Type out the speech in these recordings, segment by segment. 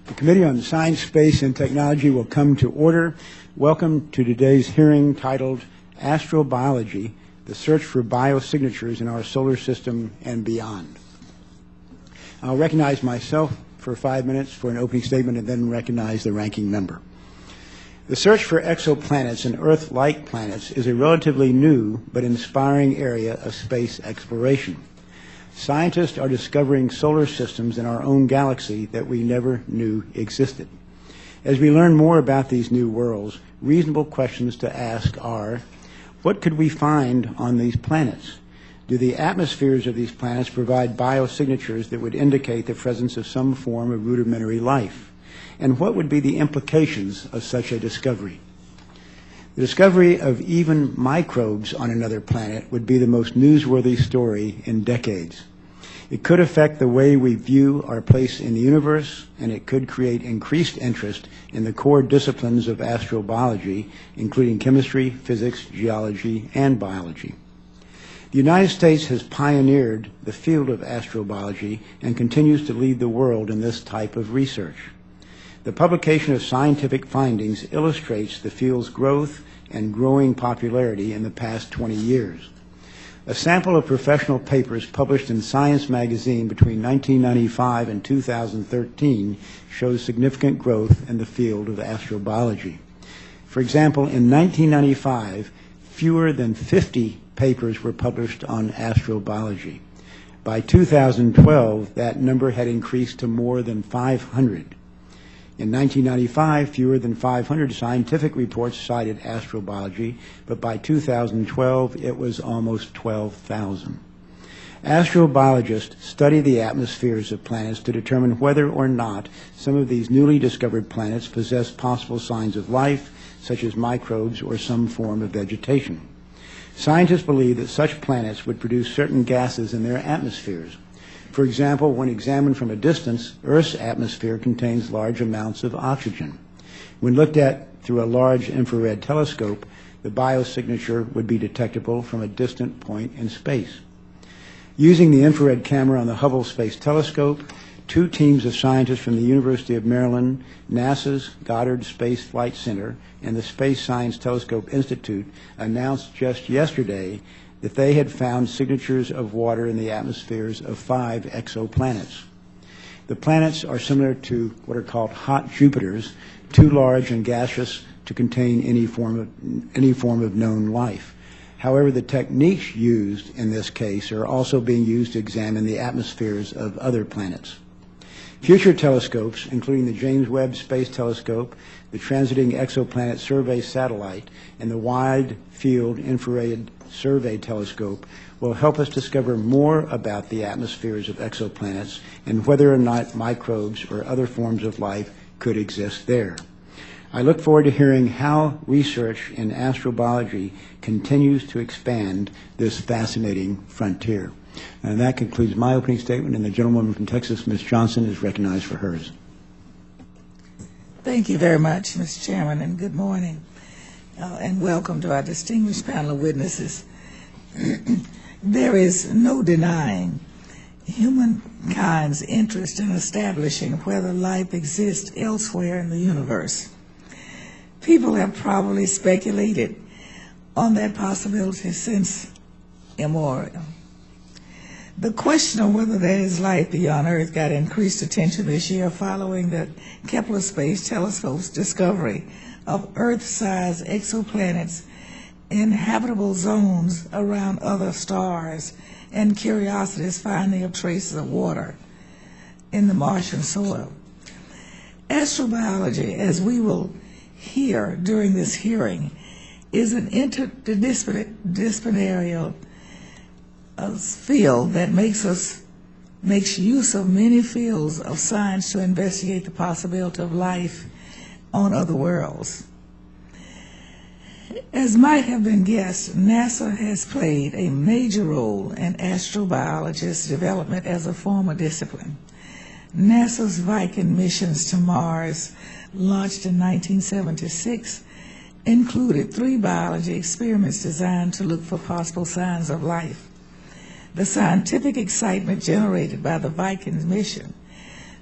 The Committee on Science, Space, and Technology will come to order. Welcome to today's hearing titled Astrobiology, the Search for Biosignatures in Our Solar System and Beyond. I'll recognize myself for 5 minutes for an opening statement and then recognize the ranking member. The search for exoplanets and Earth-like planets is a relatively new but inspiring area of space exploration. Scientists are discovering solar systems in our own galaxy that we never knew existed. As we learn more about these new worlds, reasonable questions to ask are, what could we find on these planets? Do the atmospheres of these planets provide biosignatures that would indicate the presence of some form of rudimentary life? And what would be the implications of such a discovery? The discovery of even microbes on another planet would be the most newsworthy story in decades. It could affect the way we view our place in the universe, and it could create increased interest in the core disciplines of astrobiology, including chemistry, physics, geology, and biology. The United States has pioneered the field of astrobiology and continues to lead the world in this type of research. The publication of scientific findings illustrates the field's growth and growing popularity in the past 20 years. A sample of professional papers published in Science magazine between 1995 and 2013 shows significant growth in the field of astrobiology. For example, in 1995, fewer than 50 papers were published on astrobiology. By 2012, that number had increased to more than 500. In 1995, fewer than 500 scientific reports cited astrobiology, but by 2012, it was almost 12,000. Astrobiologists study the atmospheres of planets to determine whether or not some of these newly discovered planets possess possible signs of life, such as microbes or some form of vegetation. Scientists believe that such planets would produce certain gases in their atmospheres. For example, when examined from a distance, Earth's atmosphere contains large amounts of oxygen. When looked at through a large infrared telescope, the biosignature would be detectable from a distant point in space. Using the infrared camera on the Hubble Space Telescope, 2 teams of scientists from the University of Maryland, NASA's Goddard Space Flight Center, and the Space Science Telescope Institute announced just yesterday that they had found signatures of water in the atmospheres of 5 exoplanets. The planets are similar to what are called hot Jupiters, too large and gaseous to contain any form of known life. However, the techniques used in this case are also being used to examine the atmospheres of other planets. Future telescopes, including the James Webb Space Telescope, the Transiting Exoplanet Survey Satellite, and the Wide Field Infrared Survey Telescope, will help us discover more about the atmospheres of exoplanets and whether or not microbes or other forms of life could exist there. I look forward to hearing how research in astrobiology continues to expand this fascinating frontier. And that concludes my opening statement, and the gentlewoman from Texas, Ms. Johnson, is recognized for hers. Thank you very much, Mr. Chairman, and good morning, and welcome to our distinguished panel of witnesses. There is no denying humankind's interest in establishing whether life exists elsewhere in the universe. People have probably speculated on that possibility since immemorial. The question of whether there is life beyond Earth got increased attention this year following the Kepler Space Telescope's discovery of Earth-sized exoplanets in habitable zones around other stars, and Curiosity's finding of traces of water in the Martian soil. Astrobiology, as we will hear during this hearing, is an interdisciplinary field that makes use of many fields of science to investigate the possibility of life on other worlds. As might have been guessed, NASA has played a major role in astrobiology's development as a formal discipline. NASA's Viking missions to Mars, launched in 1976, included 3 biology experiments designed to look for possible signs of life. The scientific excitement generated by the Viking mission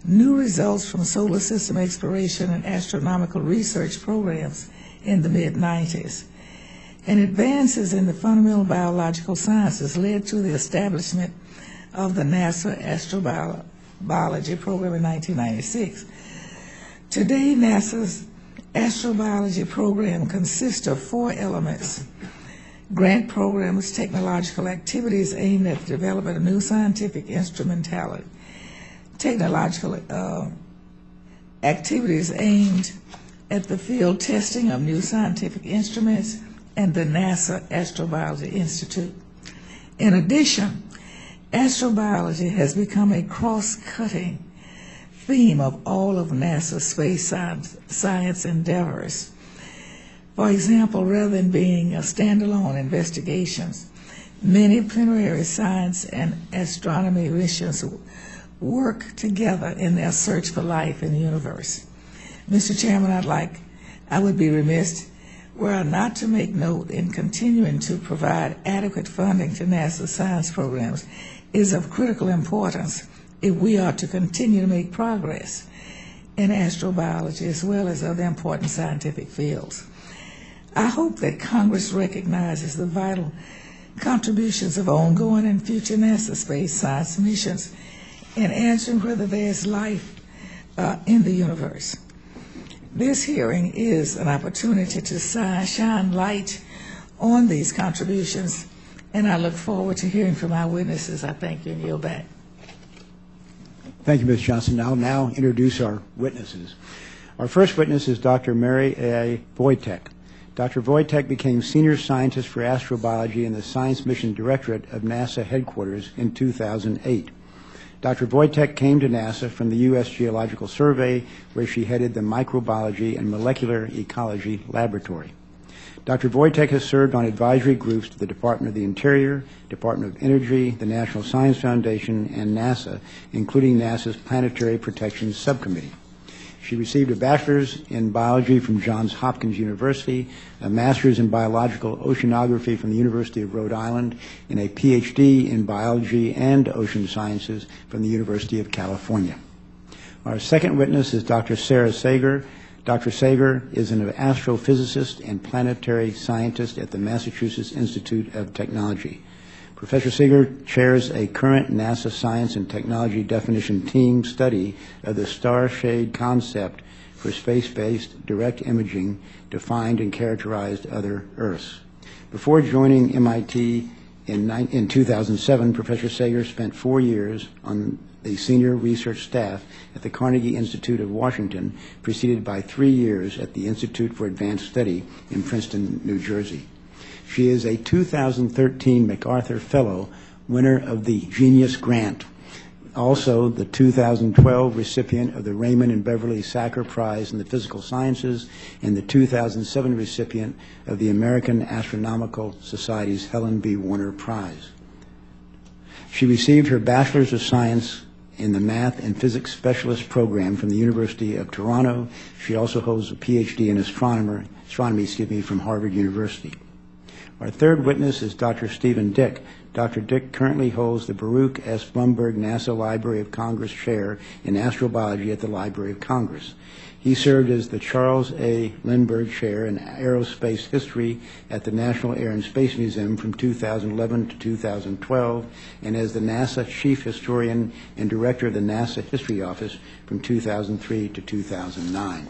new results from solar system exploration and astronomical research programs in the mid-90s. And advances in the fundamental biological sciences led to the establishment of the NASA Astrobiology program in 1996. Today, NASA's Astrobiology program consists of 4 elements: grant programs, technological activities aimed at the development of new scientific instrumentality, technological activities aimed at the field testing of new scientific instruments, and the NASA Astrobiology Institute. In addition, astrobiology has become a cross-cutting theme of all of NASA's space science endeavors. For example, rather than being a standalone investigations, many planetary science and astronomy missions work together in their search for life in the universe. Mr. Chairman, I would be remiss were I not to make note in continuing to provide adequate funding to NASA science programs is of critical importance if we are to continue to make progress in astrobiology as well as other important scientific fields. I hope that Congress recognizes the vital contributions of ongoing and future NASA space science missions in answering whether there is life in the universe. This hearing is an opportunity to shine light on these contributions, and I look forward to hearing from our witnesses. I thank you and yield back. Thank you, Ms. Johnson. I'll now introduce our witnesses. Our first witness is Dr. Mary A. Wojtek. Dr. Wojtek became Senior Scientist for Astrobiology in the Science Mission Directorate of NASA Headquarters in 2008. Dr. Wojtek came to NASA from the U.S. Geological Survey, where she headed the Microbiology and Molecular Ecology Laboratory. Dr. Wojtek has served on advisory groups to the Department of the Interior, Department of Energy, the National Science Foundation, and NASA, including NASA's Planetary Protection Subcommittee. She received a bachelor's in biology from Johns Hopkins University, a master's in biological oceanography from the University of Rhode Island, and a PhD in biology and ocean sciences from the University of California. Our second witness is Dr. Sarah Sager. Dr. Sager is an astrophysicist and planetary scientist at the Massachusetts Institute of Technology. Professor Sager chairs a current NASA Science and Technology Definition Team study of the star shade concept for space-based direct imaging to find and characterize other Earths. Before joining MIT in 2007, Professor Sager spent 4 years on the senior research staff at the Carnegie Institute of Washington, preceded by 3 years at the Institute for Advanced Study in Princeton, New Jersey. She is a 2013 MacArthur Fellow, winner of the Genius Grant, also the 2012 recipient of the Raymond and Beverly Sacker Prize in the Physical Sciences, and the 2007 recipient of the American Astronomical Society's Helen B. Warner Prize. She received her Bachelor's of Science in the Math and Physics Specialist program from the University of Toronto. She also holds a PhD in astronomy from Harvard University. Our third witness is Dr. Stephen Dick. Dr. Dick currently holds the Baruch S. Blumberg NASA Library of Congress Chair in Astrobiology at the Library of Congress. He served as the Charles A. Lindbergh Chair in Aerospace History at the National Air and Space Museum from 2011 to 2012, and as the NASA Chief Historian and Director of the NASA History Office from 2003 to 2009.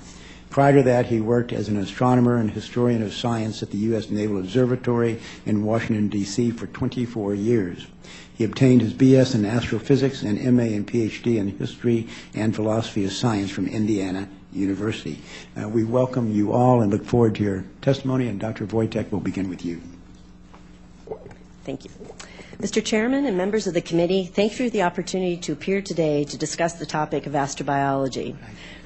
Prior to that, he worked as an astronomer and historian of science at the U.S. Naval Observatory in Washington, D.C. for 24 years. He obtained his B.S. in astrophysics and M.A. and Ph.D. in history and philosophy of science from Indiana University. We welcome you all and look forward to your testimony, and Dr. Wojtek will begin with you. Thank you. Mr. Chairman and members of the committee, thank you for the opportunity to appear today to discuss the topic of astrobiology.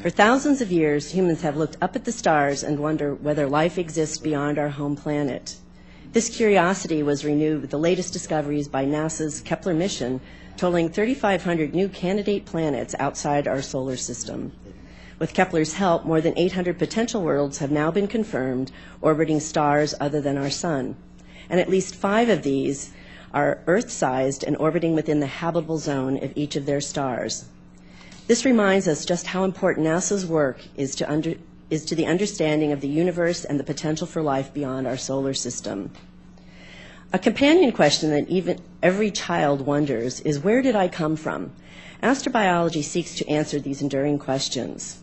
For thousands of years, humans have looked up at the stars and wonder whether life exists beyond our home planet. This curiosity was renewed with the latest discoveries by NASA's Kepler mission, totaling 3,500 new candidate planets outside our solar system. With Kepler's help, more than 800 potential worlds have now been confirmed orbiting stars other than our sun. And at least 5 of these are Earth-sized and orbiting within the habitable zone of each of their stars. This reminds us just how important NASA's work is to the understanding of the universe and the potential for life beyond our solar system. A companion question that even every child wonders is, where did I come from? Astrobiology seeks to answer these enduring questions.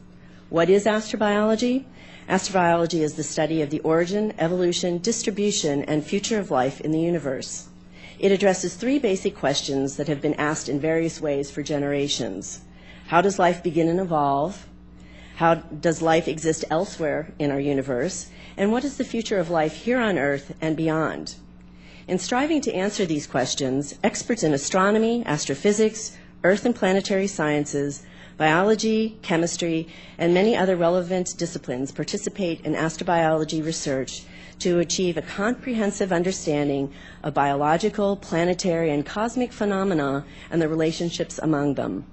What is astrobiology? Astrobiology is the study of the origin, evolution, distribution, and future of life in the universe. It addresses three basic questions that have been asked in various ways for generations. How does life begin and evolve? How does life exist elsewhere in our universe? And what is the future of life here on Earth and beyond? In striving to answer these questions, experts in astronomy, astrophysics, earth and planetary sciences, biology, chemistry, and many other relevant disciplines participate in astrobiology research to achieve a comprehensive understanding of biological, planetary, and cosmic phenomena and the relationships among them.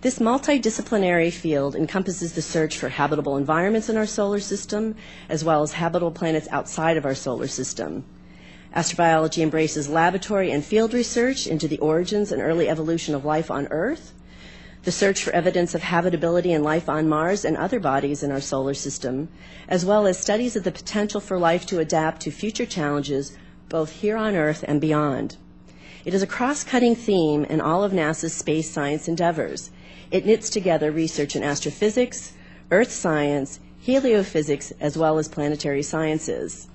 This multidisciplinary field encompasses the search for habitable environments in our solar system, as well as habitable planets outside of our solar system. Astrobiology embraces laboratory and field research into the origins and early evolution of life on Earth, the search for evidence of habitability and life on Mars and other bodies in our solar system, as well as studies of the potential for life to adapt to future challenges both here on Earth and beyond. It is a cross-cutting theme in all of NASA's space science endeavors. It knits together research in astrophysics, earth science, heliophysics, as well as planetary sciences.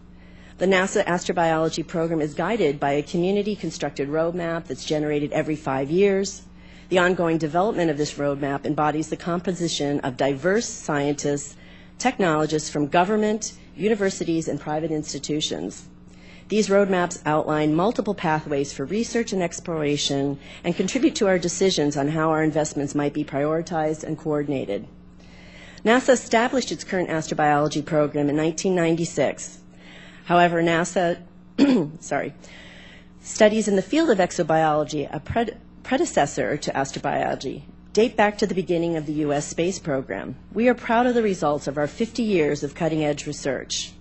The NASA Astrobiology program is guided by a community-constructed roadmap that's generated every 5 years. The ongoing development of this roadmap embodies the composition of diverse scientists, technologists from government, universities, and private institutions. These roadmaps outline multiple pathways for research and exploration and contribute to our decisions on how our investments might be prioritized and coordinated. NASA established its current astrobiology program in 1996. However, NASA studies in the field of exobiology, a predecessor to astrobiology, date back to the beginning of the U.S. space program. We are proud of the results of our 50 years of cutting-edge research.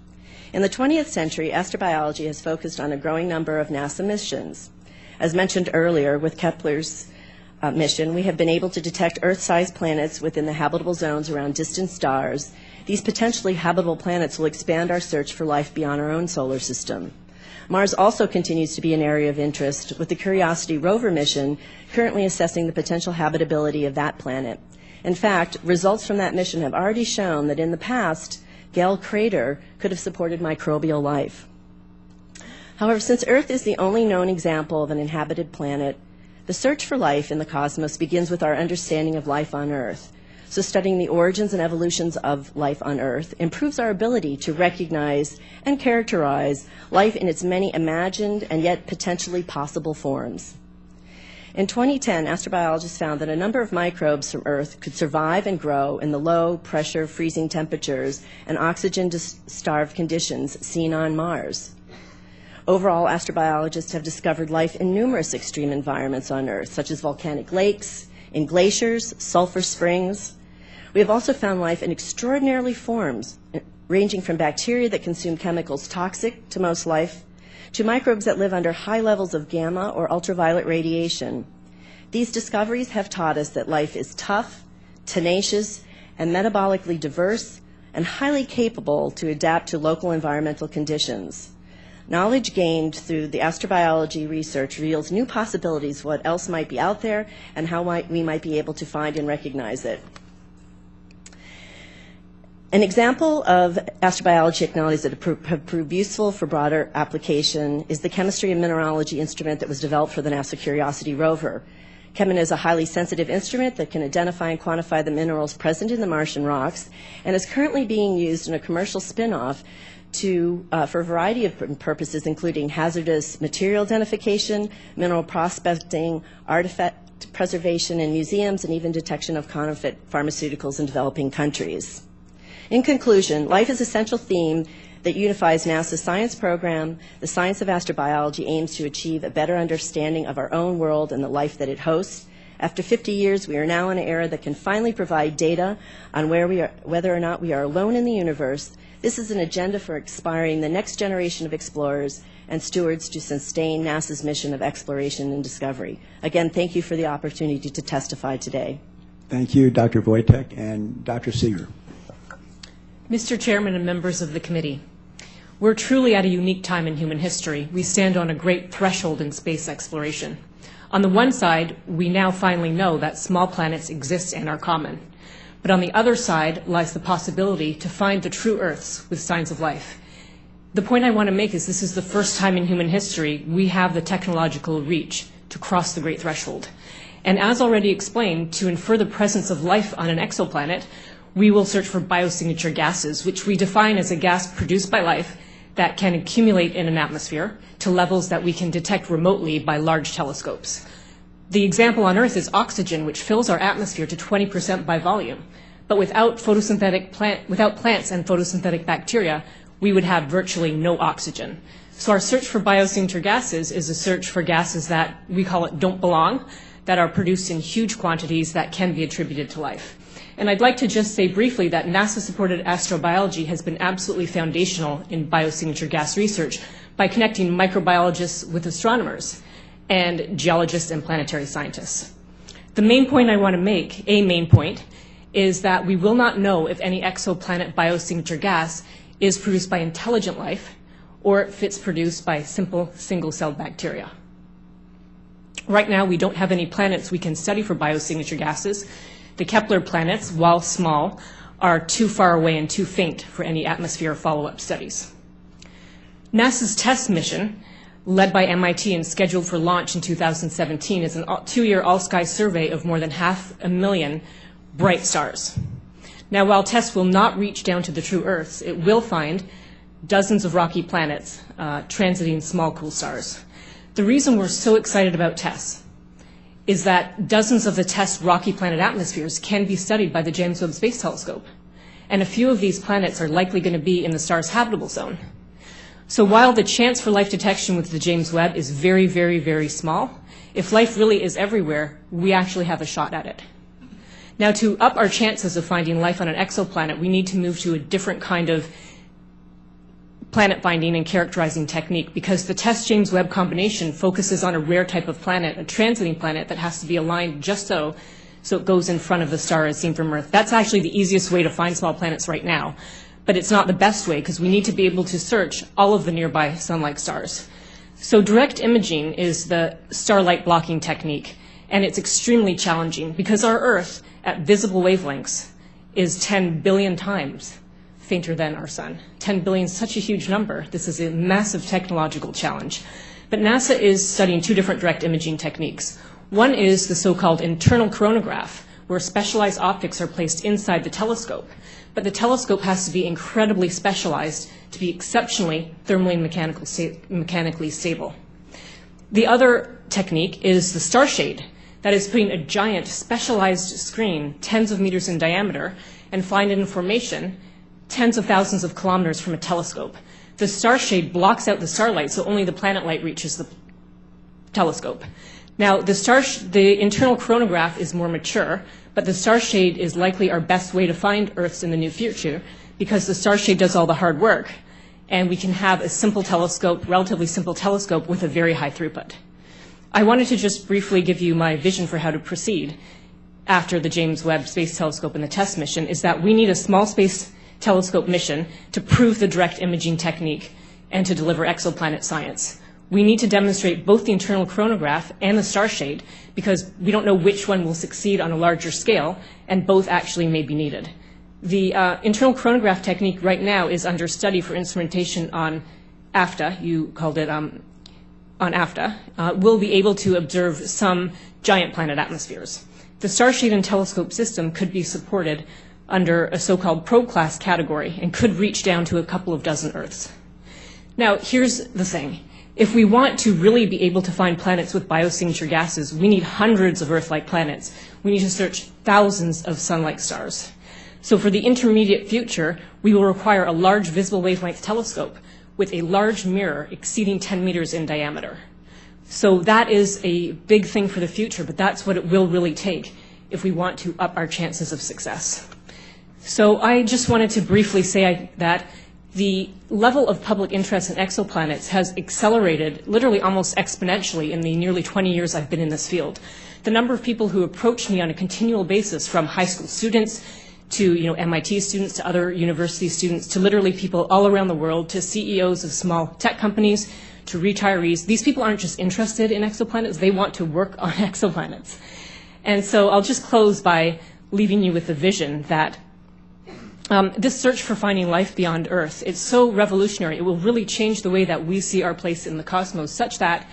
In the 20th century, astrobiology has focused on a growing number of NASA missions. As mentioned earlier, with Kepler's mission, we have been able to detect Earth-sized planets within the habitable zones around distant stars. These potentially habitable planets will expand our search for life beyond our own solar system. Mars also continues to be an area of interest, with the Curiosity rover mission currently assessing the potential habitability of that planet. In fact, results from that mission have already shown that in the past, Gale Crater could have supported microbial life. However, since Earth is the only known example of an inhabited planet, the search for life in the cosmos begins with our understanding of life on Earth. So studying the origins and evolutions of life on Earth improves our ability to recognize and characterize life in its many imagined and yet potentially possible forms. In 2010, astrobiologists found that a number of microbes from Earth could survive and grow in the low-pressure freezing temperatures and oxygen-starved conditions seen on Mars. Overall, astrobiologists have discovered life in numerous extreme environments on Earth, such as volcanic lakes, in glaciers, sulfur springs. We have also found life in extraordinary forms, ranging from bacteria that consume chemicals toxic to most life, to microbes that live under high levels of gamma or ultraviolet radiation. These discoveries have taught us that life is tough, tenacious, and metabolically diverse, and highly capable to adapt to local environmental conditions. Knowledge gained through the astrobiology research reveals new possibilities, what else might be out there, and how we might be able to find and recognize it. An example of astrobiology technologies that have proved useful for broader application is the chemistry and mineralogy instrument that was developed for the NASA Curiosity rover. CheMin is a highly sensitive instrument that can identify and quantify the minerals present in the Martian rocks and is currently being used in a commercial spin-off for a variety of purposes, including hazardous material identification, mineral prospecting, artifact preservation in museums, and even detection of counterfeit pharmaceuticals in developing countries. In conclusion, life is a central theme that unifies NASA's science program. The science of astrobiology aims to achieve a better understanding of our own world and the life that it hosts. After 50 years, we are now in an era that can finally provide data on whether or not we are alone in the universe. This is an agenda for inspiring the next generation of explorers and stewards to sustain NASA's mission of exploration and discovery. Again, thank you for the opportunity to testify today. Thank you, Dr. Wojtek and Dr. Seeger. Mr. Chairman and members of the committee, we're truly at a unique time in human history. We stand on a great threshold in space exploration. On the one side, we now finally know that small planets exist and are common. But on the other side lies the possibility to find the true Earths with signs of life. The point I want to make is this is the first time in human history we have the technological reach to cross the great threshold. And as already explained, to infer the presence of life on an exoplanet, we will search for biosignature gases, which we define as a gas produced by life that can accumulate in an atmosphere to levels that we can detect remotely by large telescopes. The example on Earth is oxygen, which fills our atmosphere to 20% by volume. But without plants and photosynthetic bacteria, we would have virtually no oxygen. So our search for biosignature gases is a search for gases that, we call it don't belong, that are produced in huge quantities that can be attributed to life. And I'd like to just say briefly that NASA-supported astrobiology has been absolutely foundational in biosignature gas research by connecting microbiologists with astronomers and geologists and planetary scientists. The main point I want to make, a main point, is that we will not know if any exoplanet biosignature gas is produced by intelligent life or if it's produced by simple single-celled bacteria. Right now, we don't have any planets we can study for biosignature gases. The Kepler planets, while small, are too far away and too faint for any atmosphere follow-up studies. NASA's TESS mission, led by MIT and scheduled for launch in 2017, is a 2-year all-sky survey of more than 500,000 bright stars. Now, while TESS will not reach down to the true Earths, it will find dozens of rocky planets transiting small cool stars. The reason we're so excited about TESS is that dozens of the TESS rocky planet atmospheres can be studied by the James Webb Space Telescope. And a few of these planets are likely going to be in the star's habitable zone. So while the chance for life detection with the James Webb is very, very, very small, if life really is everywhere, we actually have a shot at it. Now, to up our chances of finding life on an exoplanet, we need to move to a different kind of planet finding and characterizing technique, because the TESS-James Webb combination focuses on a rare type of planet, a transiting planet that has to be aligned just so it goes in front of the star as seen from Earth. That's actually the easiest way to find small planets right now, but it's not the best way because we need to be able to search all of the nearby sun-like stars. So direct imaging is the starlight blocking technique, and it's extremely challenging because our Earth at visible wavelengths is 10 billion times fainter than our sun. 10 billion is such a huge number. This is a massive technological challenge. But NASA is studying two different direct imaging techniques. One is the so-called internal coronagraph, where specialized optics are placed inside the telescope. But the telescope has to be incredibly specialized to be exceptionally thermally and mechanically stable. The other technique is the star shade, that is putting a giant specialized screen, tens of meters in diameter, and find an information tens of thousands of kilometers from a telescope. The star shade blocks out the starlight, so only the planet light reaches the telescope. Now, the internal coronagraph is more mature, but the star shade is likely our best way to find Earths in the near future because the star shade does all the hard work, and we can have a simple telescope, relatively simple telescope with a very high throughput. I wanted to just briefly give you my vision for how to proceed after the James Webb Space Telescope and the TESS mission, is that we need a small space telescope mission to prove the direct imaging technique and to deliver exoplanet science. We need to demonstrate both the internal coronagraph and the star shade because we don't know which one will succeed on a larger scale, and both actually may be needed. The internal coronagraph technique right now is under study for instrumentation on AFTA. You called it on AFTA. We'll be able to observe some giant planet atmospheres. The star shade and telescope system could be supported under a so-called probe class category and could reach down to a couple of dozen Earths. Now, here's the thing. If we want to really be able to find planets with biosignature gases, we need hundreds of Earth-like planets. We need to search thousands of sun-like stars. So for the intermediate future, we will require a large visible wavelength telescope with a large mirror exceeding 10 meters in diameter. So that is a big thing for the future, but that's what it will really take if we want to up our chances of success. So I just wanted to briefly say that the level of public interest in exoplanets has accelerated literally almost exponentially in the nearly 20 years I've been in this field. the number of people who approach me on a continual basis, from high school students to MIT students to other university students to literally people all around the world, to CEOs of small tech companies, to retirees. These people aren't just interested in exoplanets, they want to work on exoplanets. And so I'll just close by leaving you with the vision that this search for finding life beyond Earth, it's so revolutionary. It will really change the way that we see our place in the cosmos, such that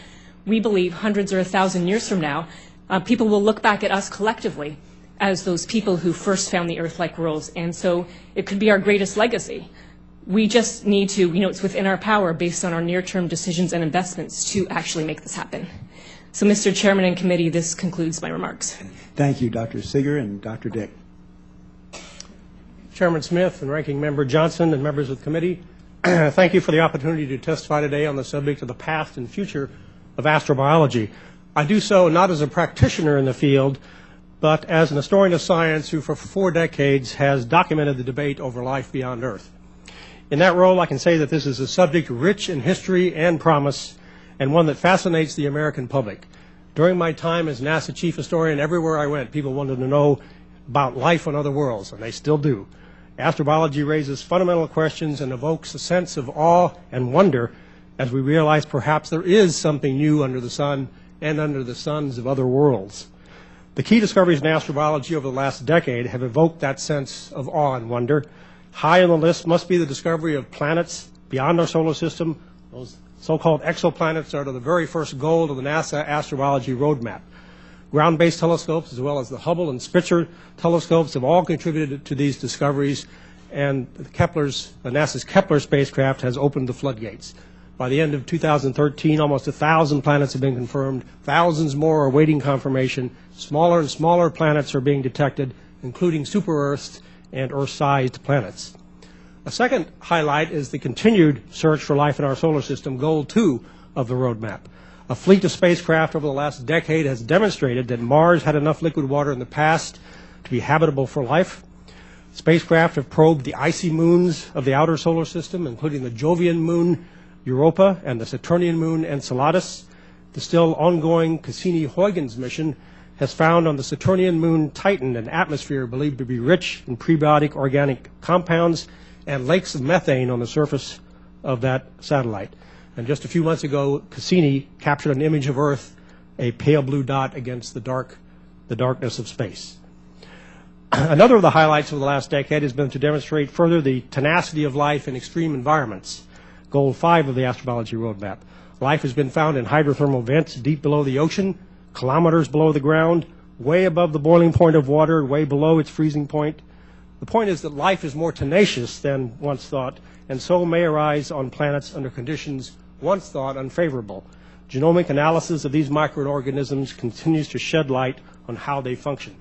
we believe hundreds or 1,000 years from now, people will look back at us collectively as those people who first found the Earth-like worlds. And so it could be our greatest legacy. We just need to, it's within our power, based on our near-term decisions and investments, to actually make this happen. So, Mr. Chairman and Committee, this concludes my remarks. Thank you, Dr. Seeger and Dr. Dick. Chairman Smith and Ranking Member Johnson and members of the committee, thank you for the opportunity to testify today on the subject of the past and future of astrobiology. I do so not as a practitioner in the field, but as an historian of science who for 4 decades has documented the debate over life beyond Earth. In that role, I can say that this is a subject rich in history and promise, and one that fascinates the American public. During my time as NASA chief historian, everywhere I went, people wanted to know about life on other worlds, and they still do. Astrobiology raises fundamental questions and evokes a sense of awe and wonder as we realize perhaps there is something new under the sun and under the suns of other worlds. The key discoveries in astrobiology over the last decade have evoked that sense of awe and wonder. High on the list must be the discovery of planets beyond our solar system. Those so-called exoplanets are the very first goal of the NASA astrobiology roadmap. Ground-based telescopes, as well as the Hubble and Spitzer telescopes, have all contributed to these discoveries, and NASA's Kepler spacecraft has opened the floodgates. By the end of 2013, almost 1,000 planets have been confirmed. Thousands more are awaiting confirmation. Smaller and smaller planets are being detected, including super-Earths and Earth-sized planets. A second highlight is the continued search for life in our solar system, goal 2 of the roadmap. A fleet of spacecraft over the last decade has demonstrated that Mars had enough liquid water in the past to be habitable for life. Spacecraft have probed the icy moons of the outer solar system, including the Jovian moon Europa and the Saturnian moon Enceladus. The still ongoing Cassini-Huygens mission has found on the Saturnian moon Titan an atmosphere believed to be rich in prebiotic organic compounds and lakes of methane on the surface of that satellite. And just a few months ago, Cassini captured an image of Earth, a pale blue dot against the darkness of space. Another of the highlights of the last decade has been to demonstrate further the tenacity of life in extreme environments, goal 5 of the astrobiology roadmap. Life has been found in hydrothermal vents deep below the ocean, kilometers below the ground, way above the boiling point of water, way below its freezing point. The point is that life is more tenacious than once thought, and so may arise on planets under conditions once thought unfavorable. Genomic analysis of these microorganisms continues to shed light on how they function.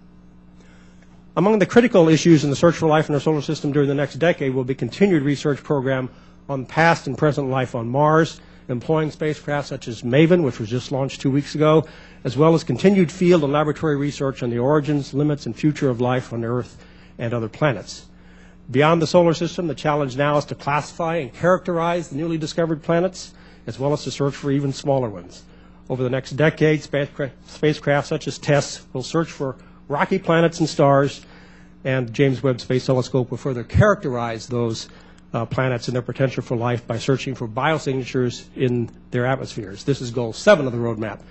Among the critical issues in the search for life in our solar system during the next decade will be continued research program on past and present life on Mars, employing spacecraft such as MAVEN, which was just launched 2 weeks ago, as well as continued field and laboratory research on the origins, limits, and future of life on Earth and other planets. Beyond the solar system, the challenge now is to classify and characterize the newly discovered planets, as well as to search for even smaller ones. Over the next decade, spacecraft such as TESS will search for rocky planets and stars, and the James Webb Space Telescope will further characterize those planets and their potential for life by searching for biosignatures in their atmospheres. This is goal 7 of the roadmap.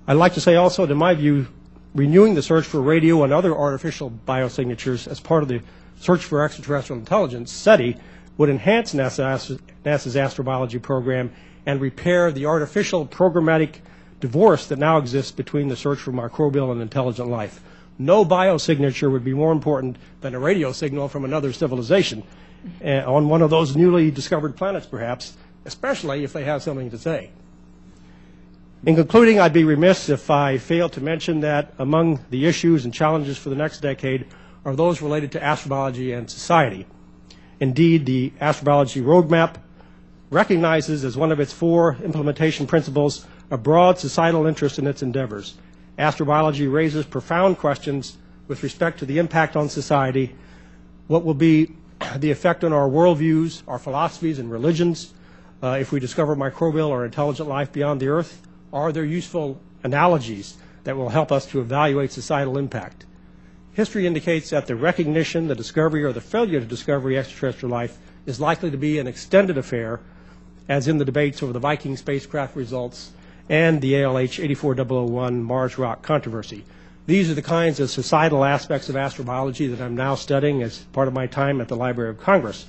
I'd like to say also, in my view, renewing the search for radio and other artificial biosignatures as part of the search for extraterrestrial intelligence, SETI, would enhance NASA's astrobiology program and repair the artificial programmatic divorce that now exists between the search for microbial and intelligent life. No biosignature would be more important than a radio signal from another civilization on one of those newly discovered planets, perhaps, especially if they have something to say. In concluding, I'd be remiss if I failed to mention that among the issues and challenges for the next decade are those related to astrobiology and society. Indeed, the astrobiology roadmap recognizes as one of its 4 implementation principles a broad societal interest in its endeavors. Astrobiology raises profound questions with respect to the impact on society, what will be the effect on our worldviews, our philosophies and religions, if we discover microbial or intelligent life beyond the Earth. Are there useful analogies that will help us to evaluate societal impact. History indicates that the recognition, the discovery, or the failure to discover extraterrestrial life is likely to be an extended affair, as in the debates over the Viking spacecraft results and the ALH 84001 Mars rock controversy. These are the kinds of societal aspects of astrobiology that I'm now studying as part of my time at the Library of Congress.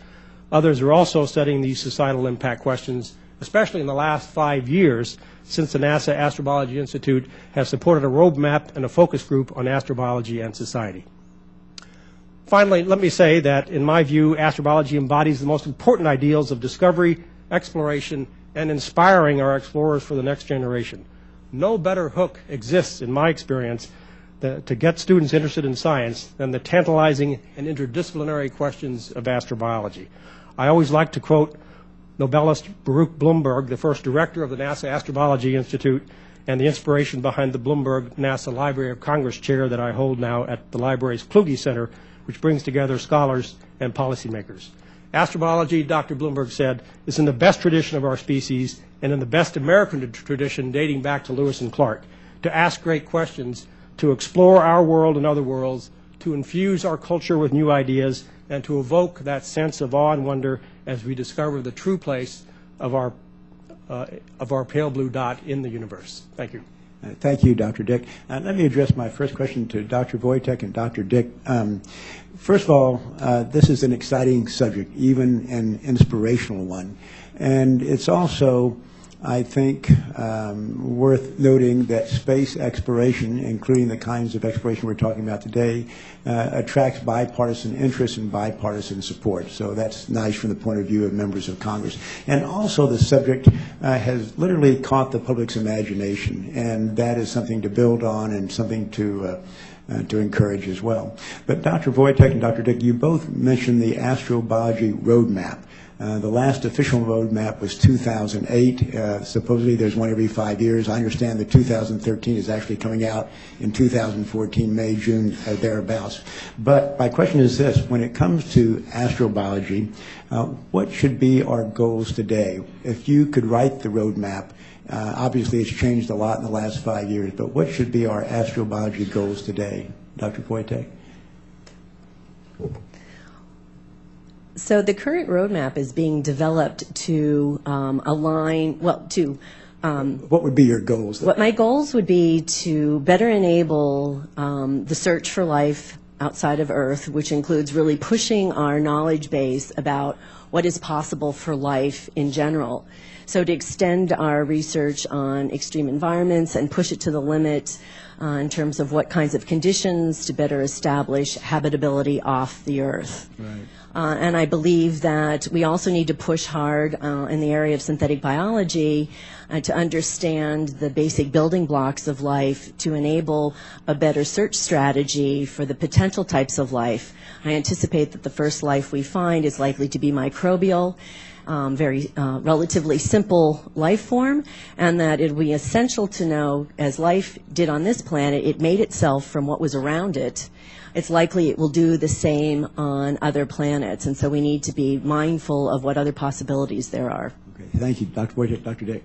Others are also studying these societal impact questions, especially in the last 5 years, since the NASA Astrobiology Institute has supported a roadmap and a focus group on astrobiology and society. Finally, let me say that, in my view, astrobiology embodies the most important ideals of discovery, exploration, and inspiring our explorers for the next generation. No better hook exists, in my experience, to get students interested in science than the tantalizing and interdisciplinary questions of astrobiology. I always like to quote Nobelist Baruch Blumberg, the first director of the NASA Astrobiology Institute, and the inspiration behind the Blumberg NASA Library of Congress chair that I hold now at the library's Kluge Center, which brings together scholars and policymakers. Astrobiology, Dr. Blumberg said, is in the best tradition of our species and in the best American tradition dating back to Lewis and Clark, to ask great questions, to explore our world and other worlds, to infuse our culture with new ideas, and to evoke that sense of awe and wonder as we discover the true place of our pale blue dot in the universe. Thank you. Thank you, Dr. Dick. Let me address my first question to Dr. Wojtek and Dr. Dick. First of all, this is an exciting subject, even an inspirational one. And it's also, I think, worth noting that space exploration, including the kinds of exploration we're talking about today, attracts bipartisan interest and bipartisan support. So that's nice from the point of view of members of Congress. And also the subject has literally caught the public's imagination, and that is something to build on and something to encourage as well. But Dr. Wojtek and Dr. Dick, you both mentioned the astrobiology roadmap. The last official roadmap was 2008. Supposedly there's one every 5 years. I understand that 2013 is actually coming out in 2014, May, June, thereabouts. But my question is this: when it comes to astrobiology, what should be our goals today? If you could write the roadmap, obviously it's changed a lot in the last 5 years, but what should be our astrobiology goals today? Dr. Wojtek? So the current roadmap is being developed to align, what would be your goals? What my goals would be to better enable the search for life outside of Earth, which includes really pushing our knowledge base about what is possible for life in general. So to extend our research on extreme environments and push it to the limit in terms of what kinds of conditions to better establish habitability off the Earth. Right. And I believe that we also need to push hard in the area of synthetic biology to understand the basic building blocks of life to enable a better search strategy for the potential types of life. I anticipate that the first life we find is likely to be microbial, very relatively simple life form, and that it will be essential to know, as life did on this planet, it made itself from what was around it. It's likely it will do the same on other planets, and so we need to be mindful of what other possibilities there are. Okay, thank you, Dr. Wojtek. Dr. Dick?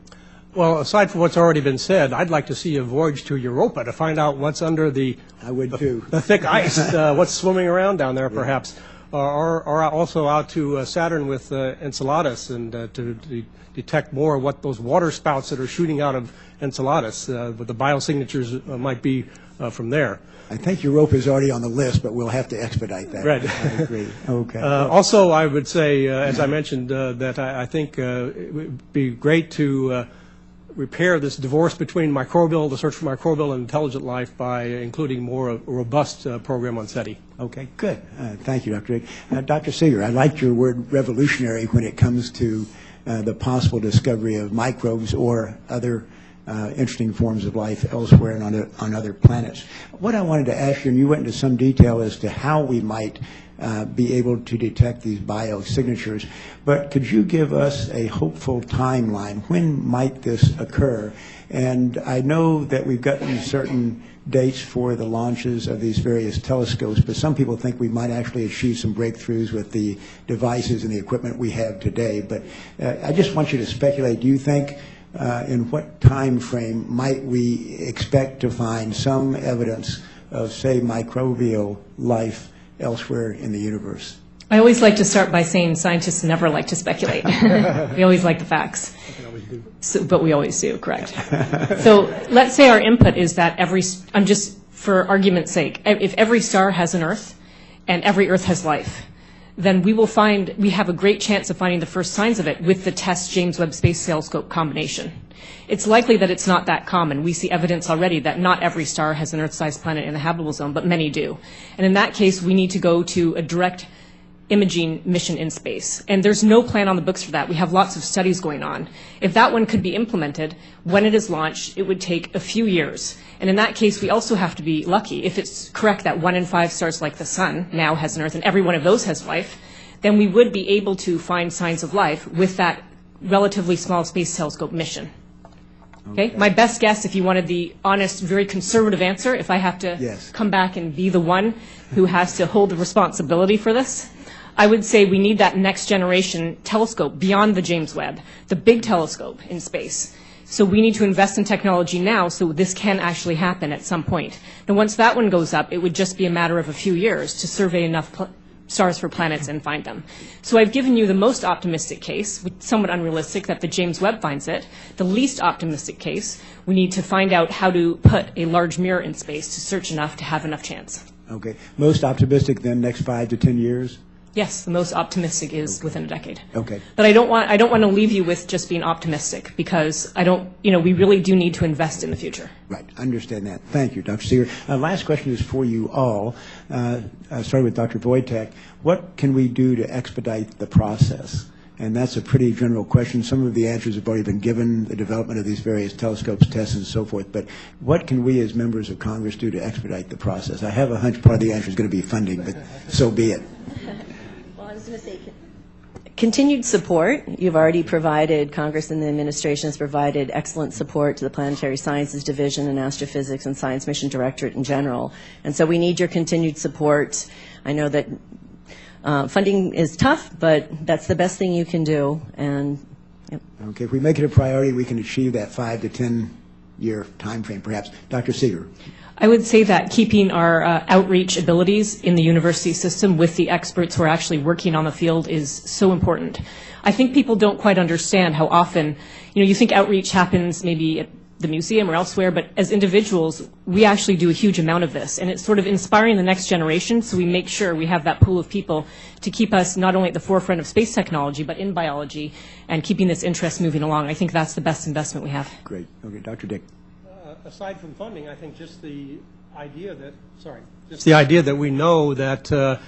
Well, aside from what's already been said, I'd like to see a voyage to Europa to find out what's under the thick ice, what's swimming around down there, perhaps, or also out to Saturn with Enceladus and to detect more of what those water spouts that are shooting out of Enceladus, what the biosignatures might be from there. I think Europa is already on the list, but we'll have to expedite that. Right. I agree. Okay. Also, I would say, as I mentioned, that I think it would be great to repair this divorce between the search for microbial and intelligent life by including more robust program on SETI. Okay, good. Thank you, Dr. Dick. Dr. Seeger, I liked your word revolutionary when it comes to the possible discovery of microbes or other interesting forms of life elsewhere and on other planets. What I wanted to ask you, and you went into some detail as to how we might be able to detect these biosignatures, but could you give us a hopeful timeline? When might this occur? And I know that we've gotten certain dates for the launches of these various telescopes, but some people think we might actually achieve some breakthroughs with the devices and the equipment we have today. But I just want you to speculate. Do you think in what time frame might we expect to find some evidence of, say, microbial life elsewhere in the universe? I always like to start by saying scientists never like to speculate. We always like the facts. So, but we always do, correct. So let's say our input is that I'm just, for argument's sake, if every star has an Earth and every Earth has life, then we have a great chance of finding the first signs of it with the TESS James Webb Space Telescope combination. It's likely that it's not that common. We see evidence already that not every star has an Earth-sized planet in the habitable zone, but many do. And in that case, we need to go to a direct imaging mission in space. And there's no plan on the books for that. We have lots of studies going on. If that one could be implemented, when it is launched, it would take a few years. And in that case, we also have to be lucky. If it's correct that 1 in 5 stars like the Sun now has an Earth and every one of those has life, then we would be able to find signs of life with that relatively small space telescope mission. Okay? My best guess, if you wanted the honest, very conservative answer, if I have to come back and be the one who has to hold the responsibility for this, I would say we need that next generation telescope beyond the James Webb, the big telescope in space. So we need to invest in technology now so this can actually happen at some point. And once that one goes up, it would just be a matter of a few years to survey enough stars for planets and find them. So I've given you the most optimistic case, somewhat unrealistic, that the James Webb finds it. The least optimistic case, we need to find out how to put a large mirror in space to search enough to have enough chance. Okay. Most optimistic then, next 5 to 10 years? Yes, the most optimistic is within a decade. Okay. But I don't want to leave you with just being optimistic, because we really do need to invest in the future. Right. Understand that. Thank you, Dr. Seeger. Last question is for you all. Starting with Dr. Wojtek. What can we do to expedite the process? And that's a pretty general question. Some of the answers have already been given, the development of these various telescopes, tests, and so forth. But what can we as members of Congress do to expedite the process? I have a hunch part of the answer is going to be funding, but so be it. Well, I was going to say continued support. You've already provided, Congress and the administration has provided excellent support to the Planetary Sciences Division and Astrophysics and Science Mission Directorate in general. And so we need your continued support. I know that funding is tough, but that's the best thing you can do. And yep. Okay, if we make it a priority, we can achieve that 5 to 10 year time frame, perhaps. Dr. Seeger. I would say that keeping our outreach abilities in the university system with the experts who are actually working on the field is so important. I think people don't quite understand how often, you think outreach happens maybe at the museum or elsewhere, but as individuals, we actually do a huge amount of this. And it's sort of inspiring the next generation, so we make sure we have that pool of people to keep us not only at the forefront of space technology, but in biology, and keeping this interest moving along. I think that's the best investment we have. Great. Okay, Dr. Dick. Aside from funding, I think just the idea that we know that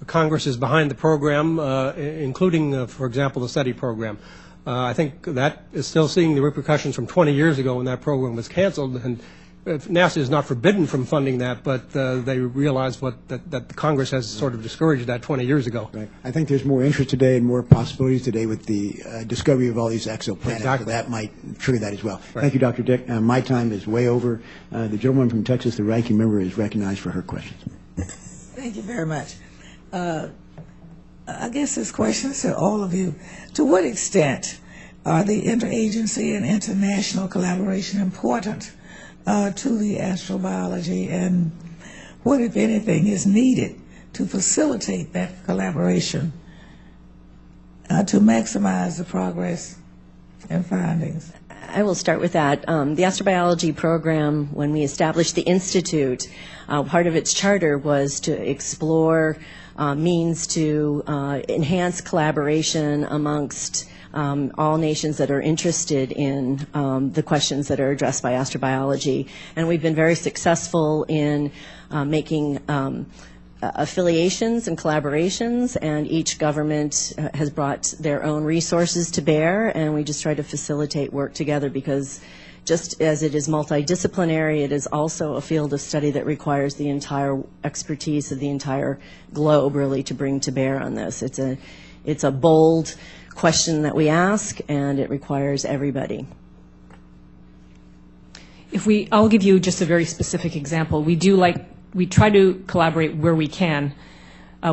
Congress is behind the program, including, for example, the SETI program. I think that is still seeing the repercussions from 20 years ago when that program was canceled. And NASA is not forbidden from funding that, but they realize that Congress has sort of discouraged that 20 years ago. Right. I think there's more interest today and more possibilities today with the discovery of all these exoplanets. Exactly. So that might trigger that as well. Right. Thank you, Dr. Dick. My time is way over. The gentleman from Texas, the ranking member, is recognized for her questions. Thank you very much. I guess this question is to all of you. To what extent are the interagency and international collaboration important to the astrobiology, and what, if anything, is needed to facilitate that collaboration to maximize the progress and findings? I will start with that. The astrobiology program, when we established the Institute, part of its charter was to explore means to enhance collaboration amongst all nations that are interested in the questions that are addressed by astrobiology. And we've been very successful in making affiliations and collaborations, and each government has brought their own resources to bear, and we just try to facilitate work together, because just as it is multidisciplinary, it is also a field of study that requires the entire expertise of the entire globe really to bring to bear on this. It's a bold question that we ask, and it requires everybody. I'll give you just a very specific example. We try to collaborate where we can.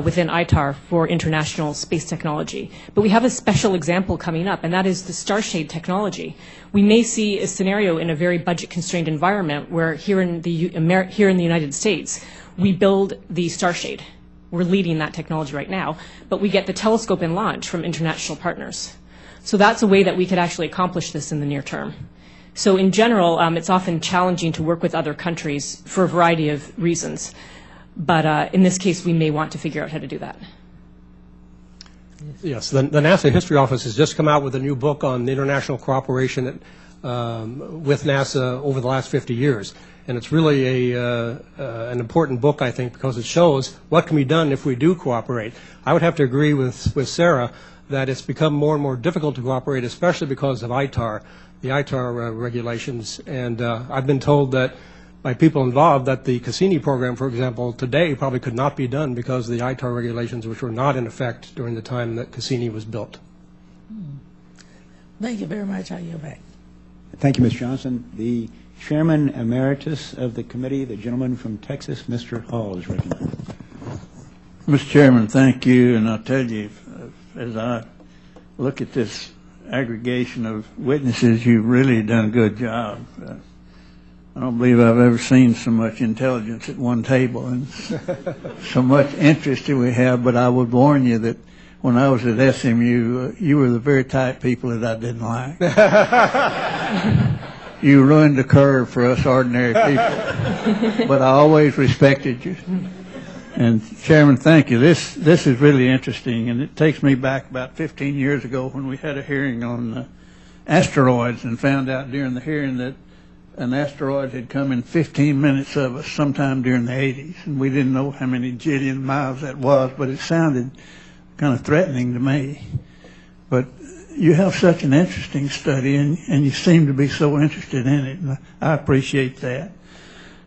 within ITAR for international space technology. But we have a special example coming up, and that is the Starshade technology. We may see a scenario in a very budget-constrained environment where here in the United States, we build the Starshade. We're leading that technology right now, but we get the telescope and launch from international partners. So that's a way that we could actually accomplish this in the near term. So in general, it's often challenging to work with other countries for a variety of reasons. But in this case, we may want to figure out how to do that. Yes, the NASA History Office has just come out with a new book on international cooperation with NASA over the last 50 years. And it's really an important book, I think, because it shows what can be done if we do cooperate. I would have to agree with Sarah that it's become more and more difficult to cooperate, especially because of ITAR, the ITAR regulations. And I've been told that by people involved that the Cassini program, for example, today probably could not be done because of the ITAR regulations, which were not in effect during the time that Cassini was built. Thank you very much. I yield back. Thank you, Ms. Johnson. The Chairman Emeritus of the committee, the gentleman from Texas, Mr. Hall, is recognized. Mr. Chairman, thank you. And I'll tell you, as I look at this aggregation of witnesses, you've really done a good job. I don't believe I've ever seen so much intelligence at one table and so much interest that we have, but I would warn you that when I was at SMU, you were the very type people that I didn't like. You ruined the curve for us ordinary people, but I always respected you. And Chairman, thank you. This is really interesting, and it takes me back about 15 years ago when we had a hearing on asteroids and found out during the hearing that an asteroid had come in 15 minutes of us sometime during the 80s, and we didn't know how many jillion miles that was, but it sounded kind of threatening to me. But you have such an interesting study, and you seem to be so interested in it, and I appreciate that.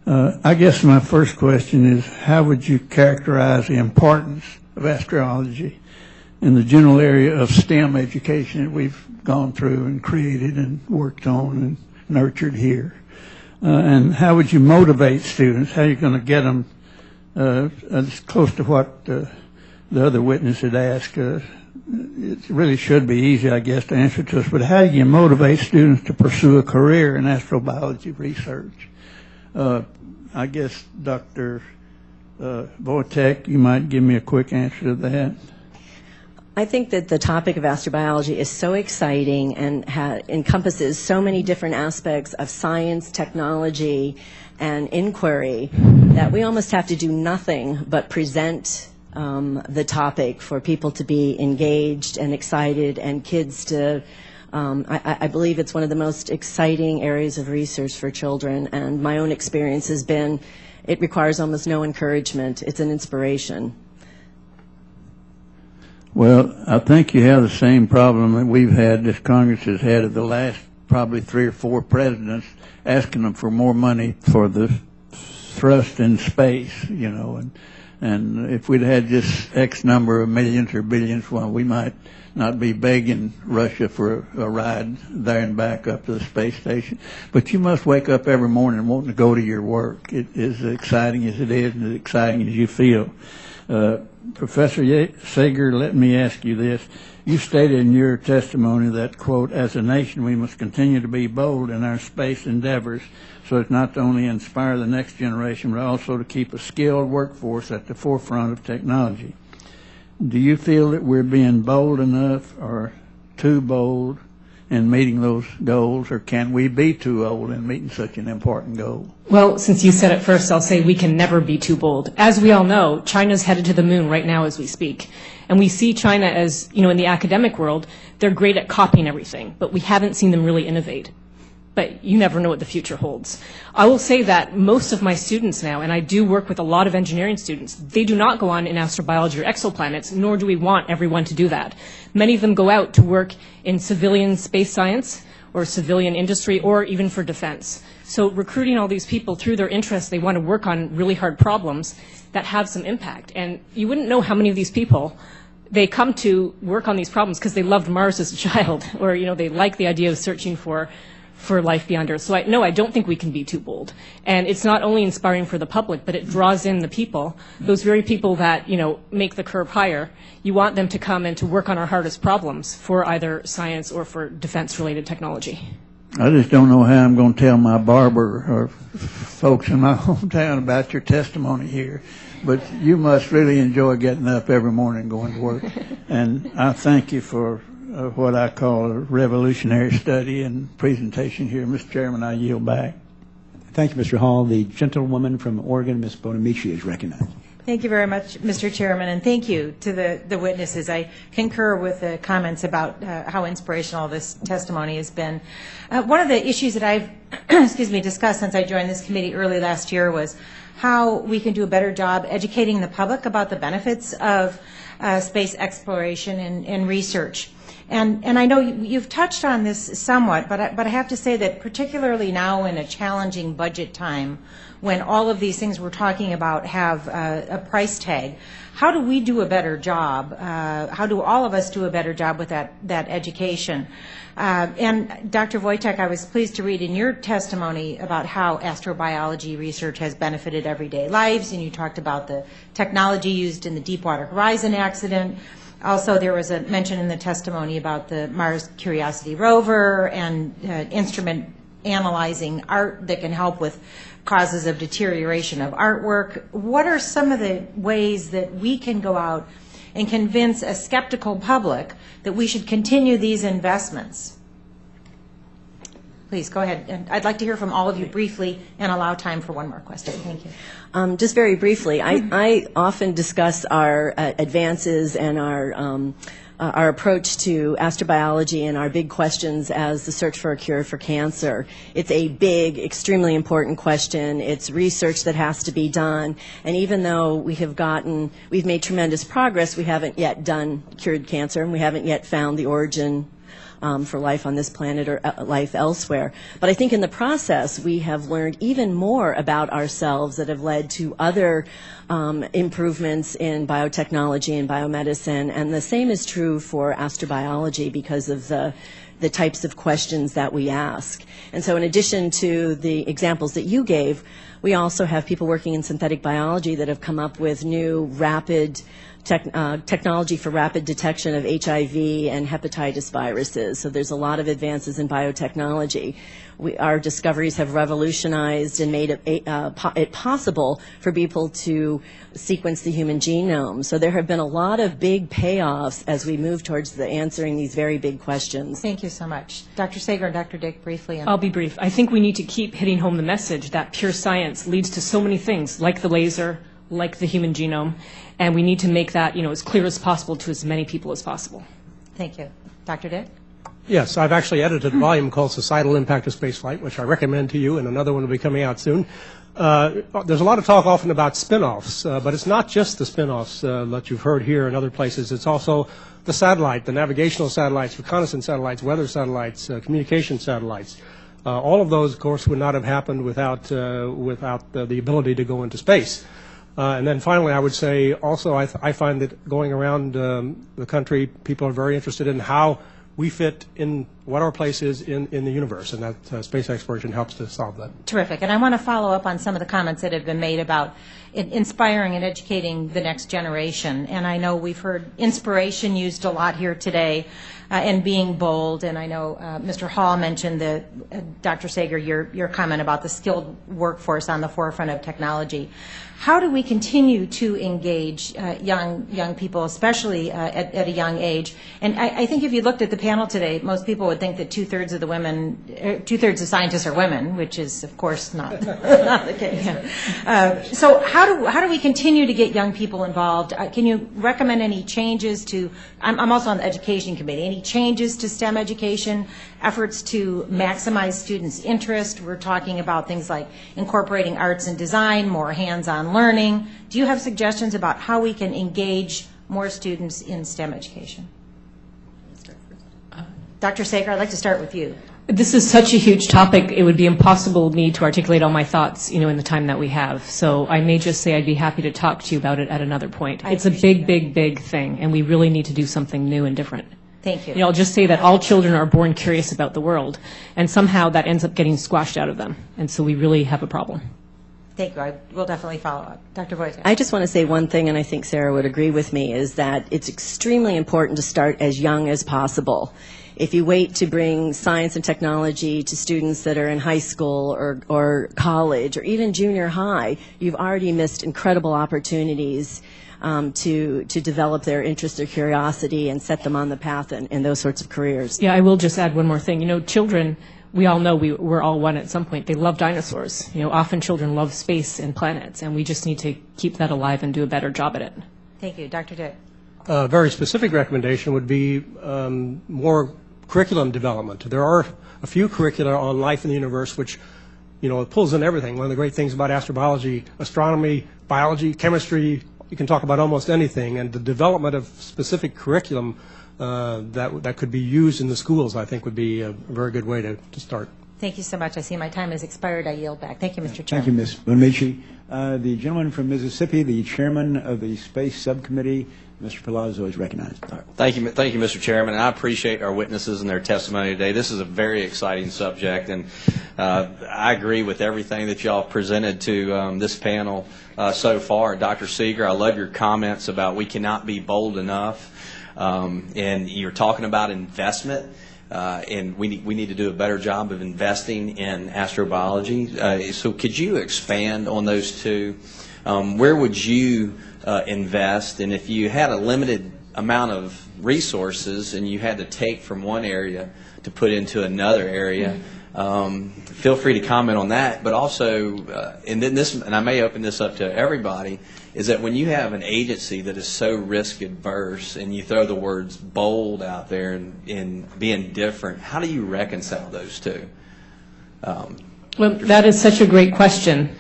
I guess my first question is, how would you characterize the importance of astrology in the general area of STEM education that we've gone through and created and worked on and nurtured here? And how would you motivate students? How are you going to get them as close to what the other witness had asked? It really should be easy, I guess, to answer to us, but how do you motivate students to pursue a career in astrobiology research? I guess, Dr. Wojtek, you might give me a quick answer to that. I think that the topic of astrobiology is so exciting and encompasses so many different aspects of science, technology, and inquiry that we almost have to do nothing but present the topic for people to be engaged and excited and kids to I believe it's one of the most exciting areas of research for children, and my own experience has been it requires almost no encouragement. It's an inspiration. Well, I think you have the same problem that we've had, this Congress has had of the last probably 3 or 4 presidents asking them for more money for the thrust in space, you know, and if we'd had just X number of millions or billions, well, we might not be begging Russia for a ride there and back up to the space station. But you must wake up every morning wanting to go to your work. It is as exciting as it is and as exciting as you feel. Professor Sager, let me ask you this. You stated in your testimony that, quote, as a nation we must continue to be bold in our space endeavors so as not to only inspire the next generation but also to keep a skilled workforce at the forefront of technology. Do you feel that we're being bold enough or too bold in meeting those goals, or can we be too old in meeting such an important goal? Well, since you said it first, I'll say we can never be too bold. As we all know, China's headed to the moon right now as we speak. And we see China as, you know, in the academic world, they're great at copying everything, but we haven't seen them really innovate. But you never know what the future holds. I will say that most of my students now, and I do work with a lot of engineering students, they do not go on in astrobiology or exoplanets, nor do we want everyone to do that. Many of them go out to work in civilian space science or civilian industry or even for defense. So recruiting all these people through their interests, they want to work on really hard problems that have some impact. And you wouldn't know how many of these people they come to work on these problems because they loved Mars as a child, or, you know, they like the idea of searching for for life beyond Earth. So I don't think we can be too bold. And it's not only inspiring for the public, but it draws in the people, those very people that, make the curve higher. You want them to come and to work on our hardest problems for either science or for defense-related technology. I just don't know how I'm going to tell my barber or folks in my hometown about your testimony here. But you must really enjoy getting up every morning and going to work. And I thank you for what I call a revolutionary study and presentation here. Mr. Chairman, I yield back. Thank you, Mr. Hall. The gentlewoman from Oregon, Ms. Bonamici, is recognized. Thank you very much, Mr. Chairman, and thank you to the witnesses. I concur with the comments about how inspirational this testimony has been. One of the issues that I've discussed since I joined this committee early last year was how we can do a better job educating the public about the benefits of space exploration and research. And I know you've touched on this somewhat, but I have to say that particularly now in a challenging budget time, when all of these things we're talking about have a price tag, how do we do a better job? How do all of us do a better job with that education? And Dr. Wojtek, I was pleased to read in your testimony about how astrobiology research has benefited everyday lives, and you talked about the technology used in the Deepwater Horizon accident. Also, there was a mention in the testimony about the Mars Curiosity rover and instrument analyzing art that can help with causes of deterioration of artwork. What are some of the ways that we can go out and convince a skeptical public that we should continue these investments? Please, go ahead. And I'd like to hear from all of you briefly and allow time for one more question. Thank you. Just very briefly, I often discuss our advances and our approach to astrobiology and our big questions as the search for a cure for cancer. It's a big, extremely important question. It's research that has to be done. And even though we've made tremendous progress, we haven't yet cured cancer, and we haven't yet found the origin for life on this planet or life elsewhere. But I think in the process, we have learned even more about ourselves that have led to other improvements in biotechnology and biomedicine. And the same is true for astrobiology because of the types of questions that we ask. And so in addition to the examples that you gave, we also have people working in synthetic biology that have come up with new rapid technology for rapid detection of HIV and hepatitis viruses. So there's a lot of advances in biotechnology. Our discoveries have revolutionized and made it possible for people to sequence the human genome. So there have been a lot of big payoffs as we move towards answering these very big questions. Thank you so much. Dr. Sager and Dr. Dick, briefly. I'll be brief. I think we need to keep hitting home the message that pure science leads to so many things, like the laser, like the human genome, and we need to make that as clear as possible to as many people as possible. Thank you. Dr. Dick? Yes, I've actually edited a volume called Societal Impact of Spaceflight, which I recommend to you, and another one will be coming out soon. There's a lot of talk often about spin-offs, but it's not just the spin-offs that you've heard here and other places. It's also the satellite, the navigational satellites, reconnaissance satellites, weather satellites, communication satellites. All of those, of course, would not have happened without the ability to go into space. And then finally, I would say also I find that going around the country, people are very interested in how we fit in what our place is in the universe, and that space exploration helps to solve that. Terrific. And I want to follow up on some of the comments that have been made about inspiring and educating the next generation. And I know we've heard inspiration used a lot here today and being bold. And I know Mr. Hall mentioned Dr. Sager, your comment about the skilled workforce on the forefront of technology. How do we continue to engage young people, especially at a young age? And I think if you looked at the panel today, most people would think that two-thirds of scientists are women, which is, of course, not the case. So how do we continue to get young people involved? Can you recommend any changes to, I'm also on the education committee, any changes to STEM education, efforts to maximize students' interest? We're talking about things like incorporating arts and design, more hands-on learning. Do you have suggestions about how we can engage more students in STEM education? Dr. Sager, I'd like to start with you. This is such a huge topic, it would be impossible for me to articulate all my thoughts, in the time that we have. So I may just say I'd be happy to talk to you about it at another point. It's a big, big, big thing, and we really need to do something new and different. Thank you. I'll just say that all children are born curious about the world, and somehow that ends up getting squashed out of them. And so we really have a problem. Thank you. I will definitely follow up. Dr. Wojtek. I just want to say one thing, and I think Sarah would agree with me, is that it's extremely important to start as young as possible. If you wait to bring science and technology to students that are in high school or college or even junior high, you've already missed incredible opportunities to develop their interest or curiosity and set them on the path in those sorts of careers. Yeah, I will just add one more thing. Children, we all know we're all one at some point. They love dinosaurs. Often children love space and planets, and we just need to keep that alive and do a better job at it. Thank you. Dr. Dick. A very specific recommendation would be more curriculum development. There are a few curricula on life in the universe which, it pulls in everything. One of the great things about astrobiology, astronomy, biology, chemistry, you can talk about almost anything, and the development of specific curriculum that could be used in the schools, I think, would be a very good way to start. Thank you so much. I see my time has expired. I yield back. Thank you, Mr. Chairman. Thank you, Ms. Bonamici. The gentleman from Mississippi, the chairman of the Space Subcommittee, Mr. Palazzo, is recognized. Thank you, Mr. Chairman, and I appreciate our witnesses and their testimony today. This is a very exciting subject, and I agree with everything that y'all presented to this panel so far. Dr. Seeger, I love your comments about we cannot be bold enough, and you're talking about investment. And we need to do a better job of investing in astrobiology. So could you expand on those two? Where would you invest? And if you had a limited amount of resources and you had to take from one area to put into another area, feel free to comment on that. But also, and I may open this up to everybody, is that when you have an agency that is so risk adverse and you throw the words bold out there and being different, how do you reconcile those two? Well, that is such a great question.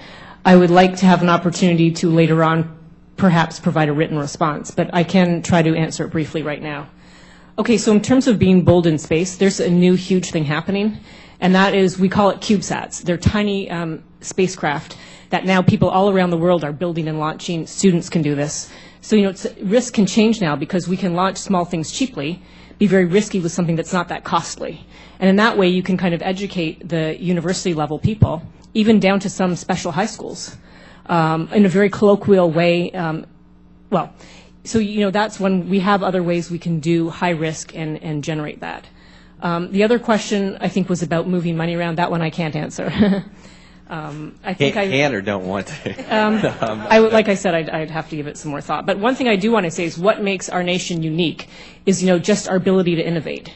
I would like to have an opportunity to later on perhaps provide a written response, but I can try to answer it briefly right now. Okay, so in terms of being bold in space, there's a new huge thing happening, and that is, we call it CubeSats. They're tiny spacecraft that now people all around the world are building and launching. Students can do this. So, risk can change now because we can launch small things cheaply, be very risky with something that's not that costly. And in that way, you can kind of educate the university level people, even down to some special high schools, in a very colloquial way. That's when we have other ways we can do high risk and generate that. The other question, I think, was about moving money around. That one I can't answer. I think can or don't want to. Like I said, I'd have to give it some more thought. But one thing I do want to say is what makes our nation unique is, just our ability to innovate.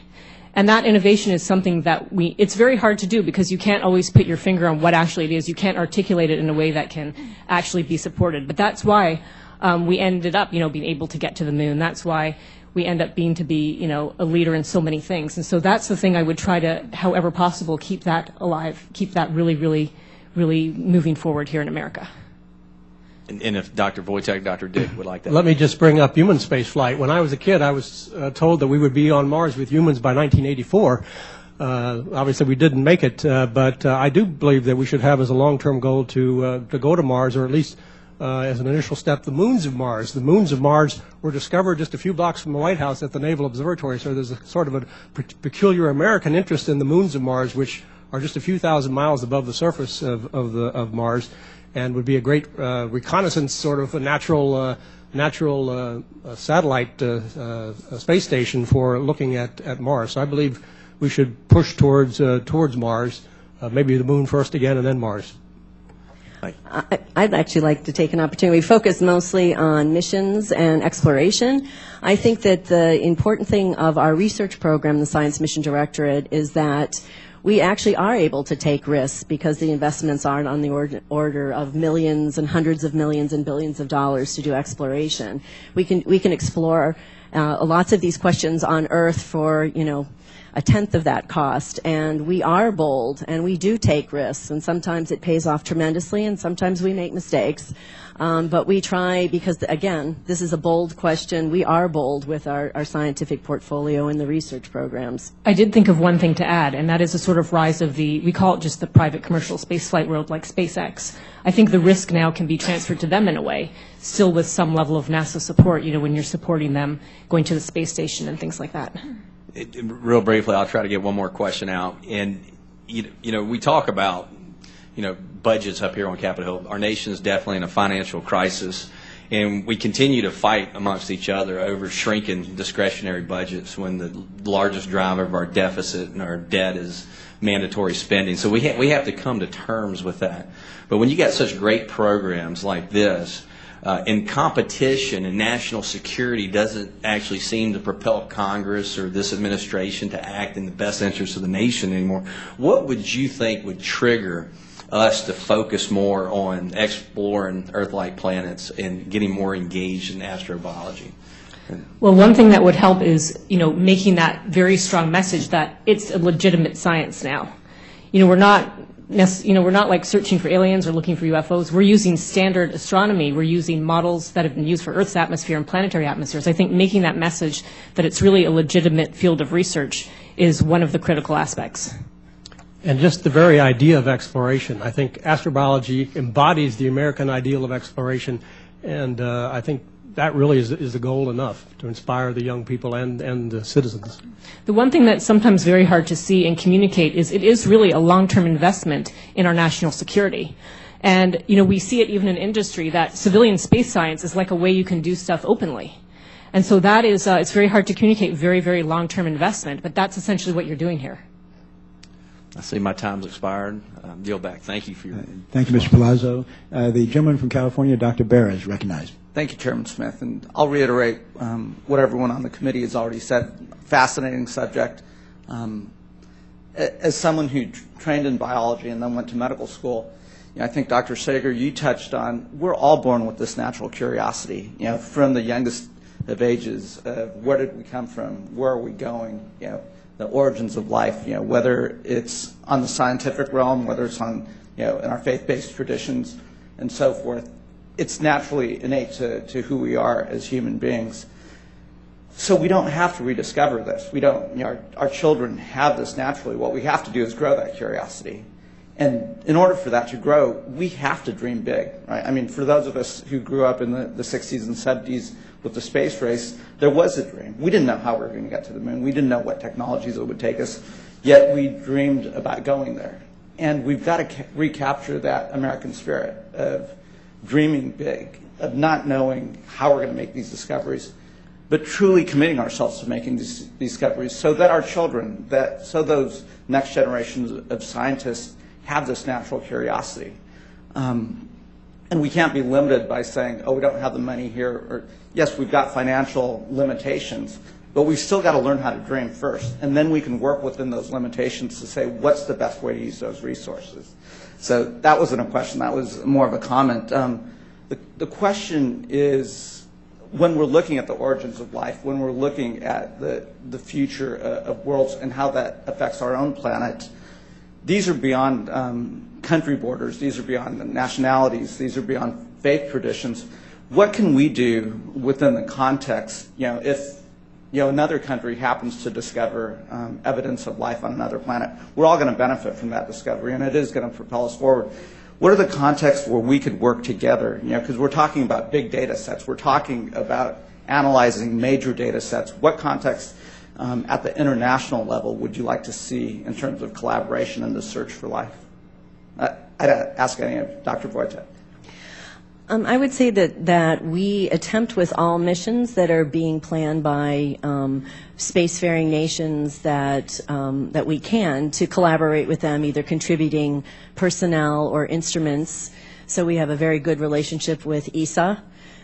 And that innovation is something that it's very hard to do because you can't always put your finger on what actually it is. You can't articulate it in a way that can actually be supported. But that's why we ended up, being able to get to the moon. That's why we end up being a leader in so many things. And so that's the thing I would try to, however possible, keep that alive, keep that really, really, really moving forward here in America. And if Dr. Wojtek, Dr. Dick would like that. Let me just bring up human space flight. When I was a kid, I was told that we would be on Mars with humans by 1984. Obviously, we didn't make it, but I do believe that we should have as a long-term goal to go to Mars, or at least as an initial step, the moons of Mars. The moons of Mars were discovered just a few blocks from the White House at the Naval Observatory, so there's a sort of a peculiar American interest in the moons of Mars, which are just a few thousand miles above the surface of Mars, and would be a great reconnaissance, sort of a natural satellite space station for looking at Mars. So I believe we should push towards Mars, maybe the moon first again, and then Mars. I'd actually like to take an opportunity. We focus mostly on missions and exploration. I think that the important thing of our research program, the Science Mission Directorate, is that we actually are able to take risks because the investments aren't on the order of millions and hundreds of millions and billions of dollars to do exploration. We can explore lots of these questions on Earth for, a tenth of that cost, and we are bold and we do take risks, and sometimes it pays off tremendously and sometimes we make mistakes, but we try because, again, this is a bold question. We are bold with our scientific portfolio and the research programs. I did think of one thing to add, and that is a sort of rise of we call it just the private commercial spaceflight world, like SpaceX. I think the risk now can be transferred to them in a way, still with some level of NASA support, when you're supporting them going to the space station and things like that. Real briefly, I'll try to get one more question out. And, we talk about, budgets up here on Capitol Hill. Our nation is definitely in a financial crisis, and we continue to fight amongst each other over shrinking discretionary budgets when the largest driver of our deficit and our debt is mandatory spending. So we have to come to terms with that. But when you got such great programs like this, and competition and national security doesn't actually seem to propel Congress or this administration to act in the best interest of the nation anymore, what would you think would trigger us to focus more on exploring Earth-like planets and getting more engaged in astrobiology? Well, one thing that would help is, making that very strong message that it's a legitimate science now. We're not like searching for aliens or looking for UFOs. We're using standard astronomy. We're using models that have been used for Earth's atmosphere and planetary atmospheres. I think making that message that it's really a legitimate field of research is one of the critical aspects. And just the very idea of exploration. I think astrobiology embodies the American ideal of exploration, and I think that really is the goal enough to inspire the young people and the citizens. The one thing that's sometimes very hard to see and communicate is it is really a long-term investment in our national security. And, we see it even in industry that civilian space science is like a way you can do stuff openly. And so that is, it's very hard to communicate very, very long-term investment, but that's essentially what you're doing here. I see my time's expired. Yield back. Thank you for your... Thank you, Mr. Palazzo. The gentleman from California, Dr. Barra, is recognized. Thank you, Chairman Smith. And I'll reiterate what everyone on the committee has already said. Fascinating subject. As someone who trained in biology and then went to medical school, I think, Dr. Sager, you touched on, we're all born with this natural curiosity, from the youngest of ages. Where did we come from? Where are we going? The origins of life, whether it's on the scientific realm, whether it's on, in our faith-based traditions and so forth. It's naturally innate to who we are as human beings. So we don't have to rediscover this. We don't, our children have this naturally. What we have to do is grow that curiosity. And in order for that to grow, we have to dream big, right? I mean, for those of us who grew up in the 60s and 70s with the space race, there was a dream. We didn't know how we were going to get to the moon. We didn't know what technologies it would take us, yet we dreamed about going there. And we've got to recapture that American spirit of dreaming big, of not knowing how we're going to make these discoveries, but truly committing ourselves to making these discoveries so that our children, so those next generations of scientists have this natural curiosity. And we can't be limited by saying, oh, we don't have the money here. Or yes, we've got financial limitations, but we've still got to learn how to dream first. And then we can work within those limitations to say, what's the best way to use those resources? So that wasn't a question. That was more of a comment. The question is, when we're looking at the origins of life, when we're looking at the future of worlds and how that affects our own planet, these are beyond country borders. These are beyond nationalities. These are beyond faith traditions. What can we do within the context, if another country happens to discover evidence of life on another planet? We're all going to benefit from that discovery, and it is going to propel us forward. What are the contexts where we could work together? Because we're talking about big data sets. We're talking about analyzing major data sets. What context at the international level would you like to see in terms of collaboration in the search for life? I'd ask any of Dr. Wojtek. I would say that we attempt with all missions that are being planned by spacefaring nations that we can to collaborate with them, either contributing personnel or instruments. So we have a very good relationship with ESA,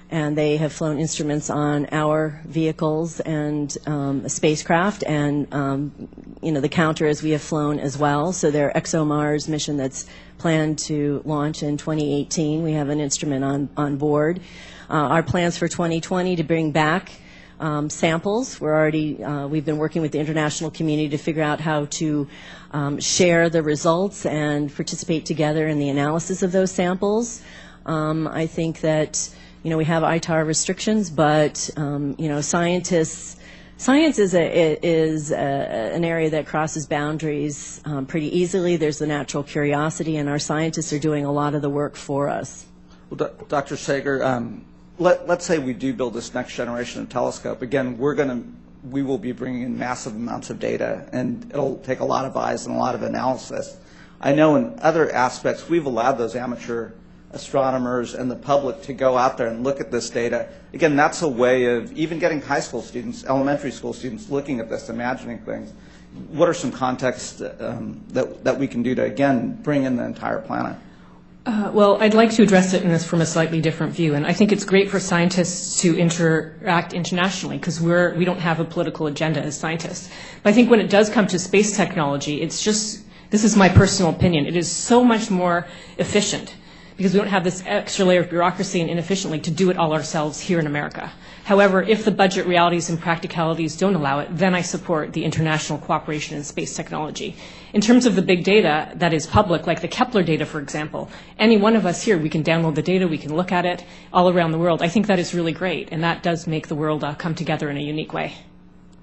and they have flown instruments on our vehicles and a spacecraft, and the counters we have flown as well. So their ExoMars mission that's planned to launch in 2018, we have an instrument on board. Our plans for 2020 to bring back samples. We've been working with the international community to figure out how to share the results and participate together in the analysis of those samples. I think that we have ITAR restrictions, but science is an area that crosses boundaries pretty easily. There's the natural curiosity, and our scientists are doing a lot of the work for us. Well, Dr. Sager, let's say we do build this next generation of telescope. Again, we're going to we will be bringing in massive amounts of data, and it'll take a lot of eyes and a lot of analysis. I know in other aspects, we've allowed those amateur astronomers and the public to go out there and look at this data. Again, that's a way of even getting high school students, elementary school students looking at this, imagining things. What are some contexts that we can do to, again, bring in the entire planet? Well, I'd like to address it in this from a slightly different view, and I think it's great for scientists to interact internationally because we don't have a political agenda as scientists. But I think when it does come to space technology, it's just, this is my personal opinion, it is so much more efficient because we don't have this extra layer of bureaucracy and inefficiently to do it all ourselves here in America. However, if the budget realities and practicalities don't allow it, then I support the international cooperation in space technology. In terms of the big data that is public, like the Kepler data, for example, any one of us here, we can download the data, we can look at it all around the world. I think that is really great, and that does make the world come together in a unique way.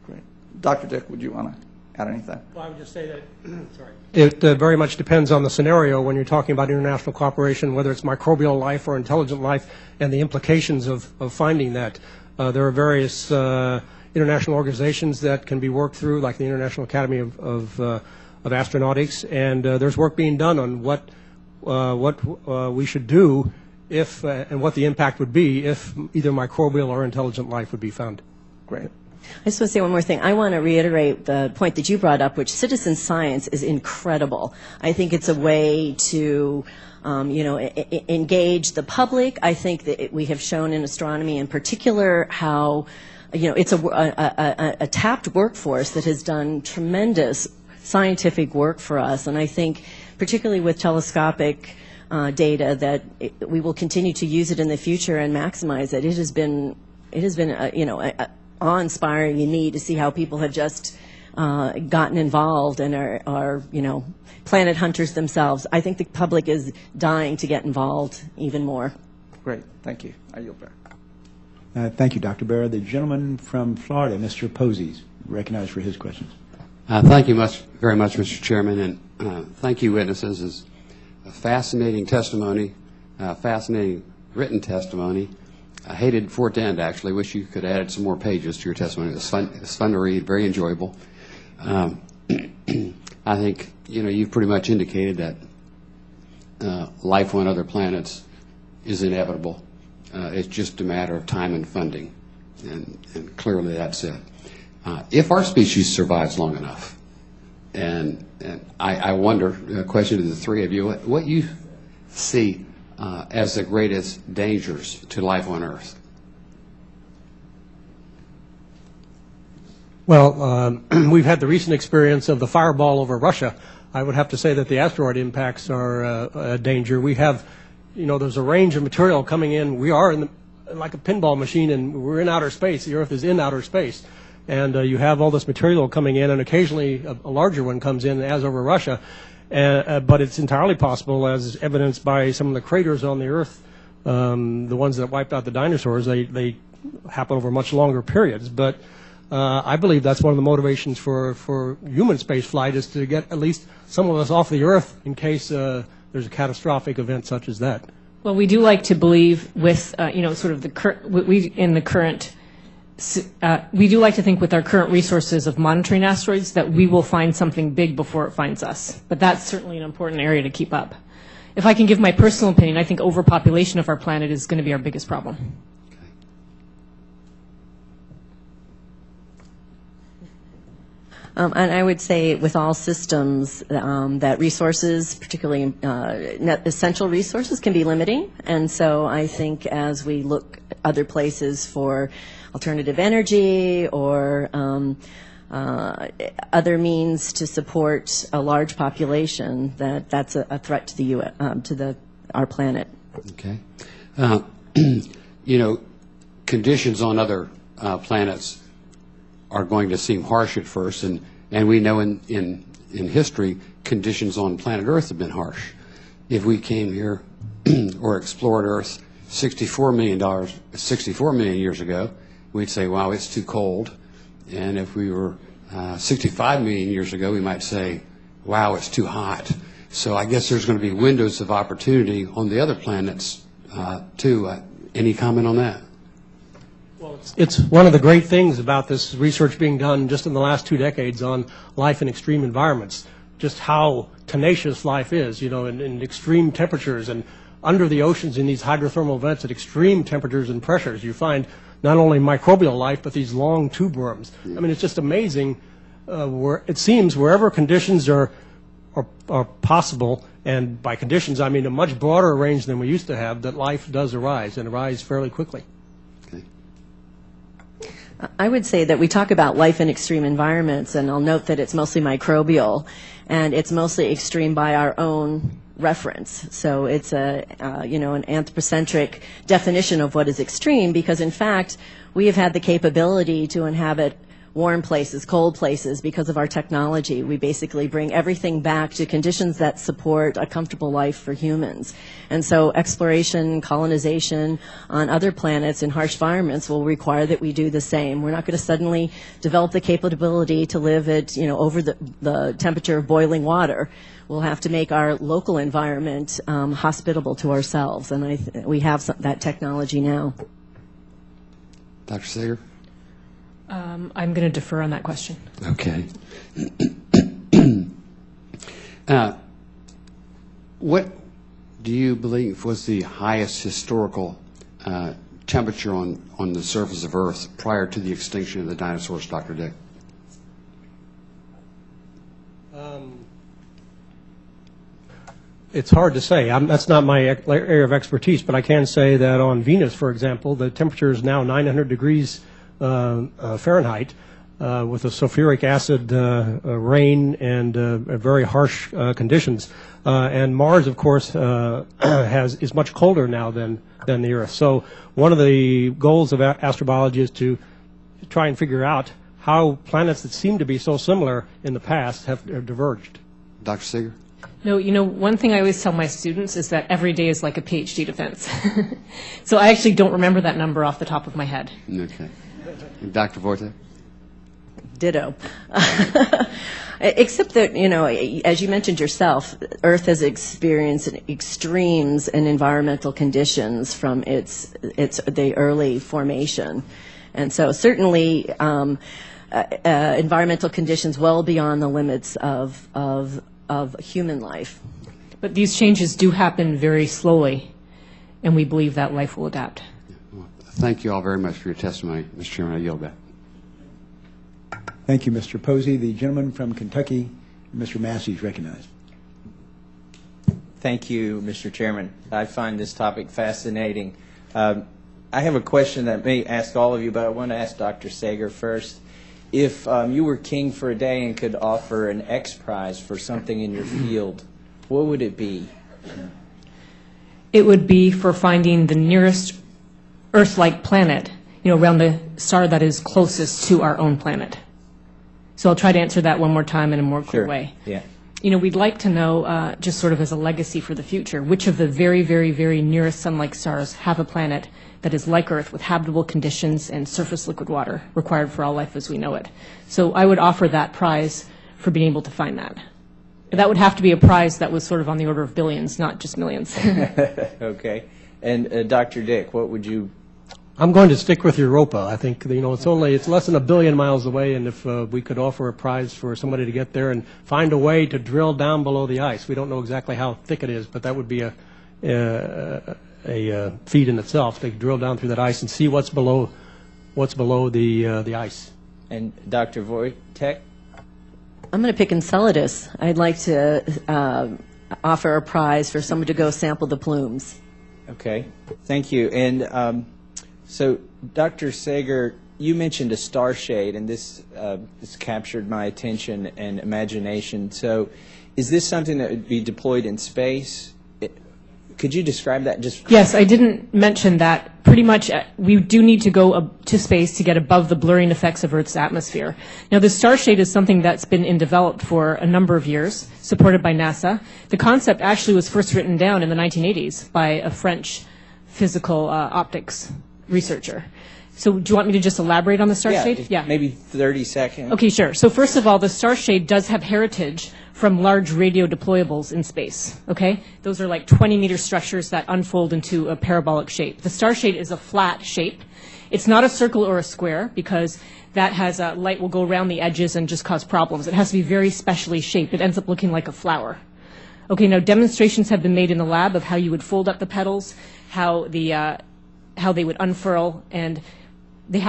Great. Dr. Dick, would you want to add anything? Well, I would just say that it very much depends on the scenario when you're talking about international cooperation, whether it's microbial life or intelligent life, and the implications of finding that. There are various international organizations that can be worked through, like the International Academy of Astronautics, and there's work being done on what we should do if and what the impact would be if either microbial or intelligent life would be found. Great. I just want to say one more thing. I want to reiterate the point that you brought up, which citizen science is incredible. I think it's a way to engage the public. I think that we have shown in astronomy in particular how, it's a tapped workforce that has done tremendous scientific work for us. And I think particularly with telescopic data that we will continue to use it in the future and maximize it. It has been awe-inspiring and neat to see how people have just gotten involved and are planet hunters themselves. I think the public is dying to get involved even more. Great. Thank you. I yield back. Thank you, Dr. Barra. The gentleman from Florida, Mr. Posey's, recognized for his questions. Thank you very much, Mr. Chairman, and thank you, witnesses. It's a fascinating testimony, fascinating written testimony. I hated for it to end, actually. Wish you could have added some more pages to your testimony. It was fun to read, very enjoyable. I think, you've pretty much indicated that life on other planets is inevitable. It's just a matter of time and funding, and clearly that's it. If our species survives long enough, and I wonder, a question to the three of you, what you see as the greatest dangers to life on Earth? Well, we've had the recent experience of the fireball over Russia. I would have to say that the asteroid impacts are a danger. We have, there's a range of material coming in. We are like a pinball machine, and we're in outer space. The Earth is in outer space. And you have all this material coming in, and occasionally a larger one comes in, as over Russia. But it's entirely possible, as evidenced by some of the craters on the Earth, the ones that wiped out the dinosaurs, they happen over much longer periods. But I believe that's one of the motivations for human space flight is to get at least some of us off the Earth in case there's a catastrophic event such as that. Well, we do like to believe with, sort of the current we do like to think with our current resources of monitoring asteroids that we will find something big before it finds us. But that's certainly an important area to keep up. If I can give my personal opinion, I think overpopulation of our planet is going to be our biggest problem. And I would say with all systems that resources, particularly essential resources, can be limiting. And so I think as we look at other places for alternative energy or other means to support a large population, that's a threat to the our planet. Okay. Conditions on other planets are going to seem harsh at first, and we know in history conditions on planet Earth have been harsh. If we came here or explored Earth 64 million years ago, we'd say, wow, it's too cold. And if we were 65 million years ago, we might say, wow, it's too hot. So I guess there's going to be windows of opportunity on the other planets too. Any comment on that? Well, it's one of the great things about this research being done just in the last 2 decades on life in extreme environments, just how tenacious life is, in extreme temperatures and under the oceans in these hydrothermal vents at extreme temperatures and pressures. You find not only microbial life, but these long tube worms. I mean, it's just amazing. Where it seems wherever conditions are possible, and by conditions I mean a much broader range than we used to have, that life does arise, and arise fairly quickly. Okay. I would say that we talk about life in extreme environments, and I'll note that it's mostly microbial, and it's mostly extreme by our own reference. So it's an anthropocentric definition of what is extreme, because in fact we have had the capability to inhabit warm places, cold places, because of our technology. We basically bring everything back to conditions that support a comfortable life for humans. And so exploration, colonization on other planets in harsh environments will require that we do the same. We're not going to suddenly develop the capability to live at, over the temperature of boiling water. We'll have to make our local environment hospitable to ourselves, and we have that technology now. Dr. Sager? I'm going to defer on that question. Okay. What do you believe was the highest historical temperature on the surface of Earth prior to the extinction of the dinosaurs, Dr. Dick? It's hard to say. That's not my area of expertise, but I can say that on Venus, for example, the temperature is now 900 degrees Fahrenheit, with a sulfuric acid rain and very harsh conditions. And Mars, of course, is much colder now than the Earth. So one of the goals of astrobiology is to try and figure out how planets that seem to be so similar in the past have diverged. Dr. Sager? No, one thing I always tell my students is that every day is like a PhD defense. So I actually don't remember that number off the top of my head. Okay. Dr. Vortek? Ditto. Except that, as you mentioned yourself, Earth has experienced extremes in environmental conditions from the early formation. And so certainly environmental conditions well beyond the limits of human life. But these changes do happen very slowly, and we believe that life will adapt. Well, thank you all very much for your testimony. Mr. Chairman, I yield back. Thank you, Mr. Posey. The gentleman from Kentucky, Mr. Massey, is recognized. Thank you, Mr. Chairman. I find this topic fascinating. I have a question that may ask all of you, but I want to ask Dr. Sager first. If you were king for a day and could offer an X Prize for something in your field, what would it be? It would be for finding the nearest Earth-like planet, around the star that is closest to our own planet. So I'll try to answer that one more time in a more clear way. Yeah. We'd like to know, just sort of as a legacy for the future, which of the very, very, very nearest sun-like stars have a planet that is like Earth with habitable conditions and surface liquid water required for all life as we know it. So I would offer that prize for being able to find that. That would have to be a prize that was sort of on the order of billions, not just millions. Okay. And Dr. Dick, what would you? I'm going to stick with Europa. I think it's less than 1 billion miles away, and if we could offer a prize for somebody to get there and find a way to drill down below the ice. We don't know exactly how thick it is, but that would be a feat in itself. They could drill down through that ice and see what's below the ice. And Dr. Wojtek? I'm going to pick Enceladus. I'd like to offer a prize for someone to go sample the plumes. Okay, thank you. And so, Dr. Sager, you mentioned a star shade, and this captured my attention and imagination. So, is this something that would be deployed in space? Could you describe that? Yes, I didn't mention that. Pretty much, we do need to go to space to get above the blurring effects of Earth's atmosphere. Now, the star shade is something that's been in development for a number of years, supported by NASA. The concept actually was first written down in the 1980s by a French physical optics researcher. So do you want me to just elaborate on the star shade? Yeah, maybe 30 seconds. Okay, sure. So first of all, the star shade does have heritage from large radio deployables in space, okay? Those are like 20-meter structures that unfold into a parabolic shape. The star shade is a flat shape, It's not a circle or a square because that has light will go around the edges and just cause problems. It has to be very specially shaped. It ends up looking like a flower. Okay, now demonstrations have been made in the lab of how you would fold up the petals, how they would unfurl, and the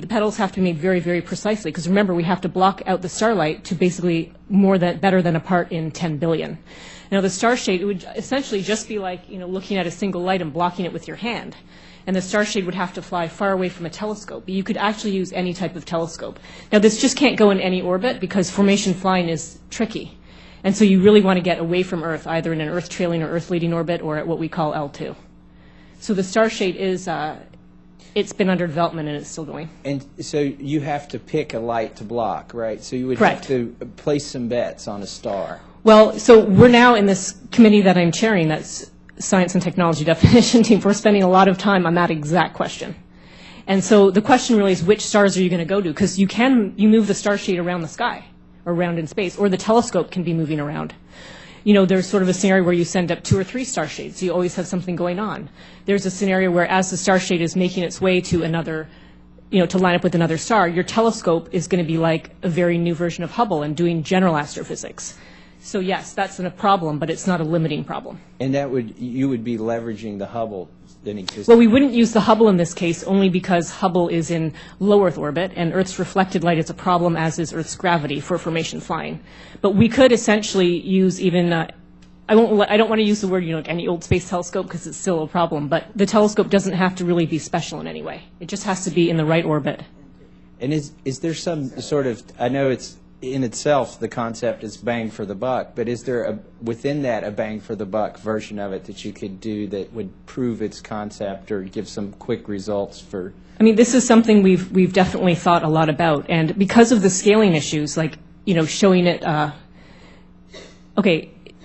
petals have to be made very, very precisely, because remember, we have to block out the starlight to basically better than a part in 10 billion. Now, the star shade, it would essentially just be like, looking at a single light and blocking it with your hand. And the star shade would have to fly far away from a telescope. But you could actually use any type of telescope. Now, this just can't go in any orbit because formation flying is tricky. And so you really want to get away from Earth, either in an Earth trailing or Earth leading orbit or at what we call L2. So the star shade is, it's been under development and it's still going. And so you have to pick a light to block, right? So you would Correct. have to place some bets on a star. Well, so we're now in this committee that I'm chairing, that's Science and Technology Definition Team. We're spending a lot of time on that exact question. And so the question really is, which stars are you going to go to? Because you move the star shade around the sky, or around in space, or the telescope can be moving around. There's sort of a scenario where you send up 2 or 3 star shades. So you always have something going on. There's a scenario where as the star shade is making its way to another, to line up with another star, your telescope is going to be like a very new version of Hubble and doing general astrophysics. So yes, that's a problem, but it's not a limiting problem. And you would be leveraging the Hubble that exists. Well, we wouldn't use the Hubble in this case only because Hubble is in low Earth orbit, and Earth's reflected light is a problem, as is Earth's gravity for formation flying. But we could essentially use even, I don't want to use the word, like any old space telescope because it's still a problem, but the telescope doesn't have to really be special in any way. It just has to be in the right orbit. And is there some sort of, I know it's in itself, the concept is bang for the buck, but is there within that a bang for the buck version of it that you could do that would prove its concept or give some quick results for? I mean, this is something we've definitely thought a lot about, and because of the scaling issues, like showing it,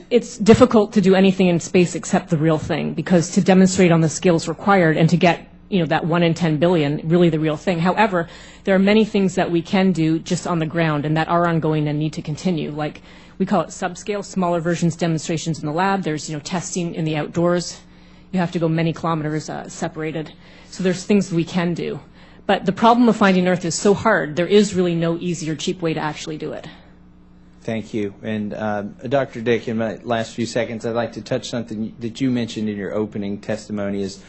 it's difficult to do anything in space except the real thing, because to demonstrate on the scales required and to get that 1 in 10 billion, really the real thing. However, there are many things that we can do just on the ground and that are ongoing and need to continue. Like, we call it subscale, smaller versions demonstrations in the lab. There's, testing in the outdoors. You have to go many kilometers separated. So there's things we can do. But the problem of finding Earth is so hard, there is really no easy or cheap way to actually do it. Thank you. And Dr. Dick, in my last few seconds, I'd like to touch something that you mentioned in your opening testimony is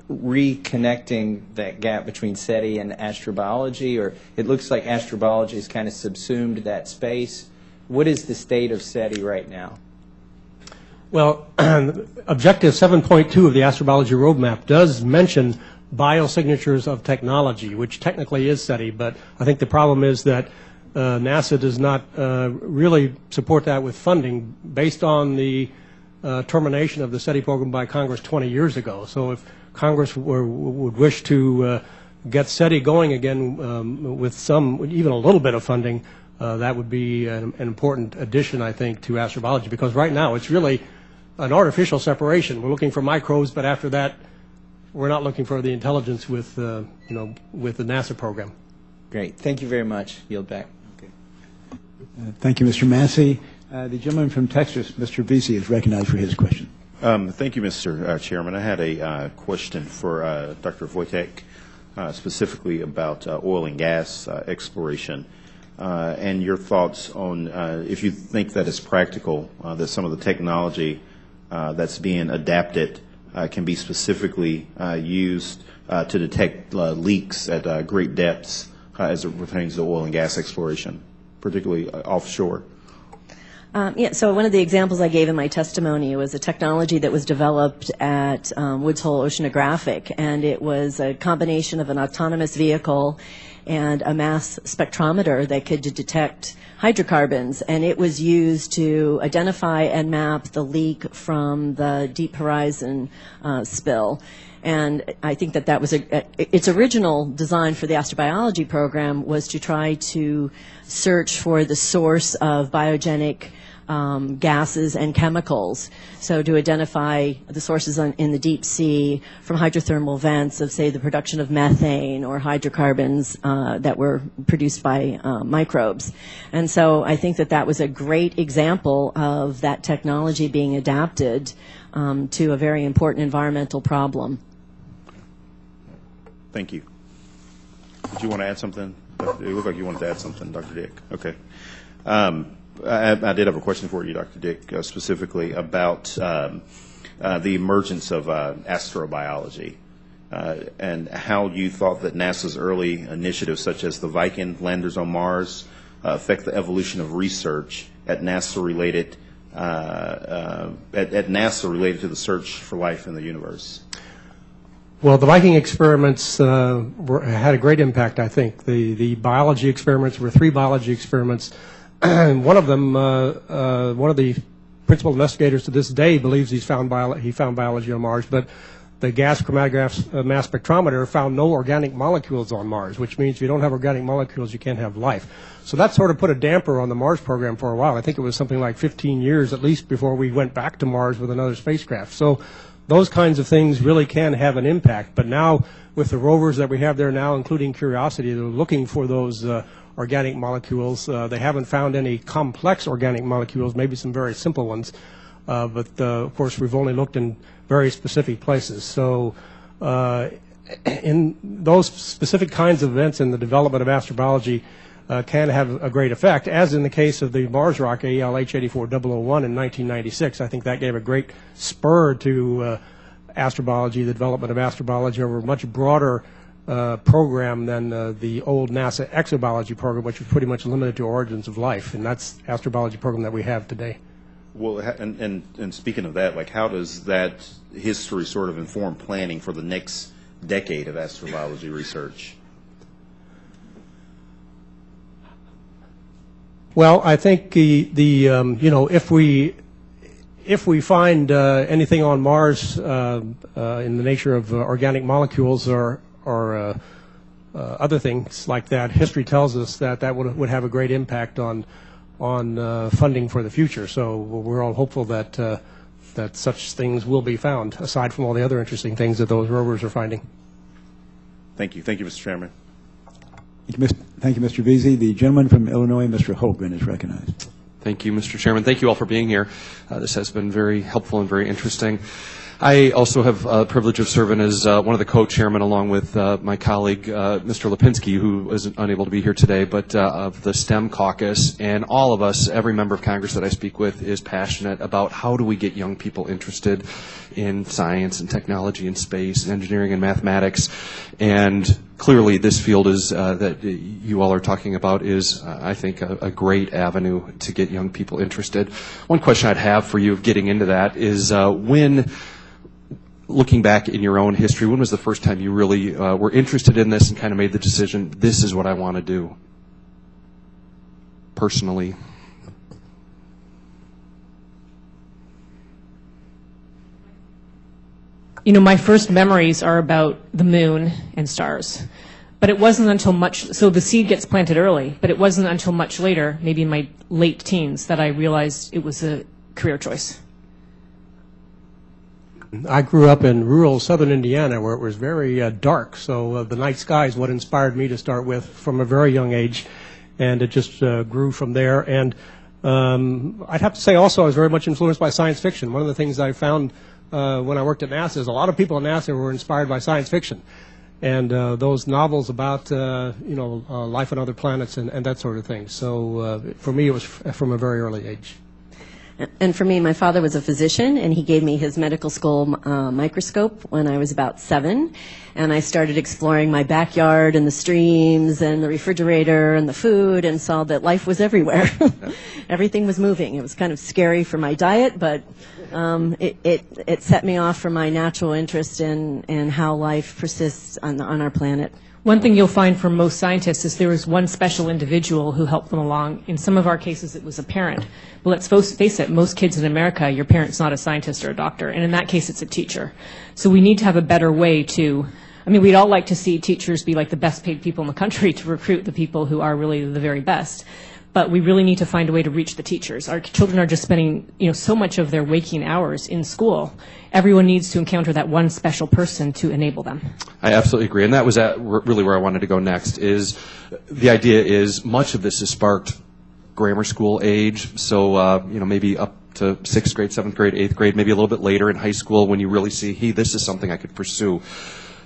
reconnecting that gap between SETI and astrobiology, or it looks like astrobiology has kind of subsumed that space. What is the state of SETI right now? Well, Objective 7.2 of the Astrobiology Roadmap does mention biosignatures of technology, which technically is SETI, but I think the problem is that NASA does not really support that with funding based on the termination of the SETI program by Congress 20 years ago. So if Congress would wish to get SETI going again with even a little bit of funding, that would be an important addition, I think, to astrobiology, because right now it's really an artificial separation. We're looking for microbes, but after that, we're not looking for the intelligence with the NASA program. Great. Thank you very much. Yield back. Okay. Thank you, Mr. Massey. The gentleman from Texas, Mr. Vesey, is recognized for his question. Thank you, Mr. Chairman. I had a question for Dr. Wojtek, specifically about oil and gas exploration, and your thoughts on if you think that it's practical that some of the technology that's being adapted can be specifically used to detect leaks at great depths as it pertains to oil and gas exploration, particularly offshore. So one of the examples I gave in my testimony was a technology that was developed at Woods Hole Oceanographic, and it was a combination of an autonomous vehicle and a mass spectrometer that could detect hydrocarbons, and it was used to identify and map the leak from the Deep Horizon spill. And I think that was its original design for the astrobiology program was to try to search for the source of biogenic gases and chemicals. So to identify the sources in the deep sea from hydrothermal vents of, say, the production of methane or hydrocarbons that were produced by microbes. And so I think that was a great example of that technology being adapted to a very important environmental problem. Thank you. Did you want to add something? It looked like you wanted to add something, Dr. Dick. Okay. I did have a question for you, Dr. Dick, specifically about the emergence of astrobiology and how you thought that NASA's early initiatives, such as the Viking landers on Mars, affect the evolution of research at NASA related to the search for life in the universe. Well, the Viking experiments had a great impact, I think. The biology experiments were 3 biology experiments. One of them, one of the principal investigators to this day believes he found biology on Mars, but the gas chromatograph mass spectrometer found no organic molecules on Mars, which means if you don't have organic molecules, you can't have life. So that sort of put a damper on the Mars program for a while. I think it was something like 15 years at least before we went back to Mars with another spacecraft. So those kinds of things really can have an impact. But now, with the rovers that we have there now, including Curiosity, they're looking for those organic molecules. They haven't found any complex organic molecules, maybe some very simple ones. But of course, we've only looked in very specific places. So in those specific kinds of events in the development of astrobiology can have a great effect, as in the case of the Mars rocket ALH-84001 in 1996. I think that gave a great spur to astrobiology, the development of astrobiology over a much broader program than the old NASA exobiology program, which was pretty much limited to origins of life, and that's the astrobiology program that we have today. Well, and speaking of that, like, how does that history sort of inform planning for the next decade of astrobiology research? Well, I think if we find anything on Mars in the nature of organic molecules or other things like that, history tells us that would have a great impact on funding for the future. So we're all hopeful that such things will be found, aside from all the other interesting things that those rovers are finding. Thank you. Thank you, Mr. Chairman. Thank you, Mr. Veazey. The gentleman from Illinois, Mr. Holgren, is recognized. Thank you, Mr. Chairman. Thank you all for being here. This has been very helpful and very interesting. I also have the privilege of serving as one of the co-chairmen, along with my colleague, Mr. Lipinski, who is unable to be here today, but of the STEM caucus. And all of us, every member of Congress that I speak with, is passionate about how do we get young people interested in science and technology and space and engineering and mathematics. And clearly this field is that you all are talking about is, I think, a great avenue to get young people interested. One question I'd have for you of getting into that is when, looking back in your own history, when was the first time you really were interested in this and kind of made the decision, this is what I want to do personally? You know, my first memories are about the moon and stars. But it wasn't until so the seed gets planted early, but it wasn't until much later, maybe in my late teens, that I realized it was a career choice. I grew up in rural southern Indiana where it was very dark, so the night sky is what inspired me to start with from a very young age, and it just grew from there. And I'd have to say also I was very much influenced by science fiction. One of the things I found when I worked at NASA is a lot of people at NASA were inspired by science fiction. And those novels about life on other planets and that sort of thing. So for me, it was from a very early age. And for me, my father was a physician, and he gave me his medical school microscope when I was about 7. And I started exploring my backyard and the streams and the refrigerator and the food, and saw that life was everywhere. Everything was moving. It was kind of scary for my diet, but it set me off for my natural interest in how life persists on our planet. One thing you'll find from most scientists is there is one special individual who helped them along. In some of our cases, it was a parent. But let's face it, most kids in America, your parent's not a scientist or a doctor. And in that case, it's a teacher. So we need to have a better way we'd all like to see teachers be like the best paid people in the country to recruit the people who are really the very best. But we really need to find a way to reach the teachers. Our children are just spending, so much of their waking hours in school. Everyone needs to encounter that one special person to enable them. I absolutely agree, and that was really where I wanted to go next. Is the idea is much of this is sparked grammar school age, so maybe up to 6th grade, 7th grade, 8th grade, maybe a little bit later in high school when you really see, hey, this is something I could pursue.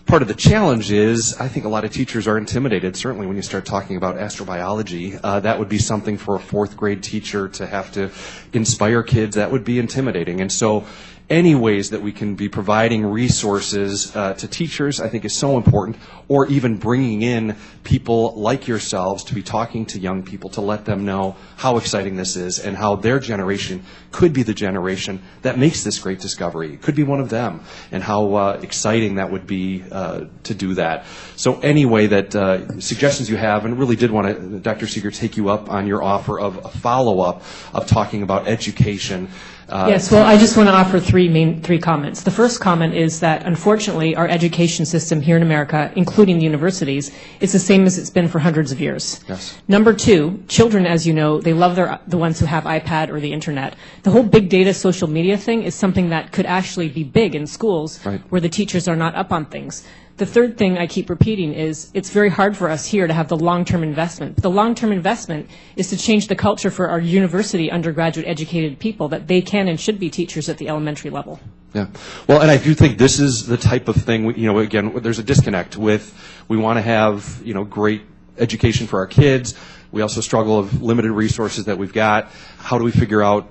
Part of the challenge is, I think a lot of teachers are intimidated, certainly when you start talking about astrobiology. That would be something for a fourth grade teacher to have to inspire kids. That would be intimidating. And so any ways that we can be providing resources to teachers, I think, is so important, or even bringing in people like yourselves to be talking to young people to let them know how exciting this is and how their generation could be the generation that makes this great discovery. It could be one of them, and how exciting that would be to do that. So any way that suggestions you have, and really did want to, Dr. Seeger, take you up on your offer of a follow-up of talking about education. Yes, well, I just want to offer three comments. The first comment is that, unfortunately, our education system here in America, including the universities, is the same as it's been for hundreds of years. Yes. Number two, children, as you know, they love the ones who have iPad or the internet. The whole big data social media thing is something that could actually be big in schools, right, where the teachers are not up on things. The third thing I keep repeating is it's very hard for us here to have the long-term investment. But the long-term investment is to change the culture for our university undergraduate educated people, that they can and should be teachers at the elementary level. Yeah. Well, and I do think this is the type of thing, again, there's a disconnect with, we want to have, great education for our kids. We also struggle with limited resources that we've got. How do we figure out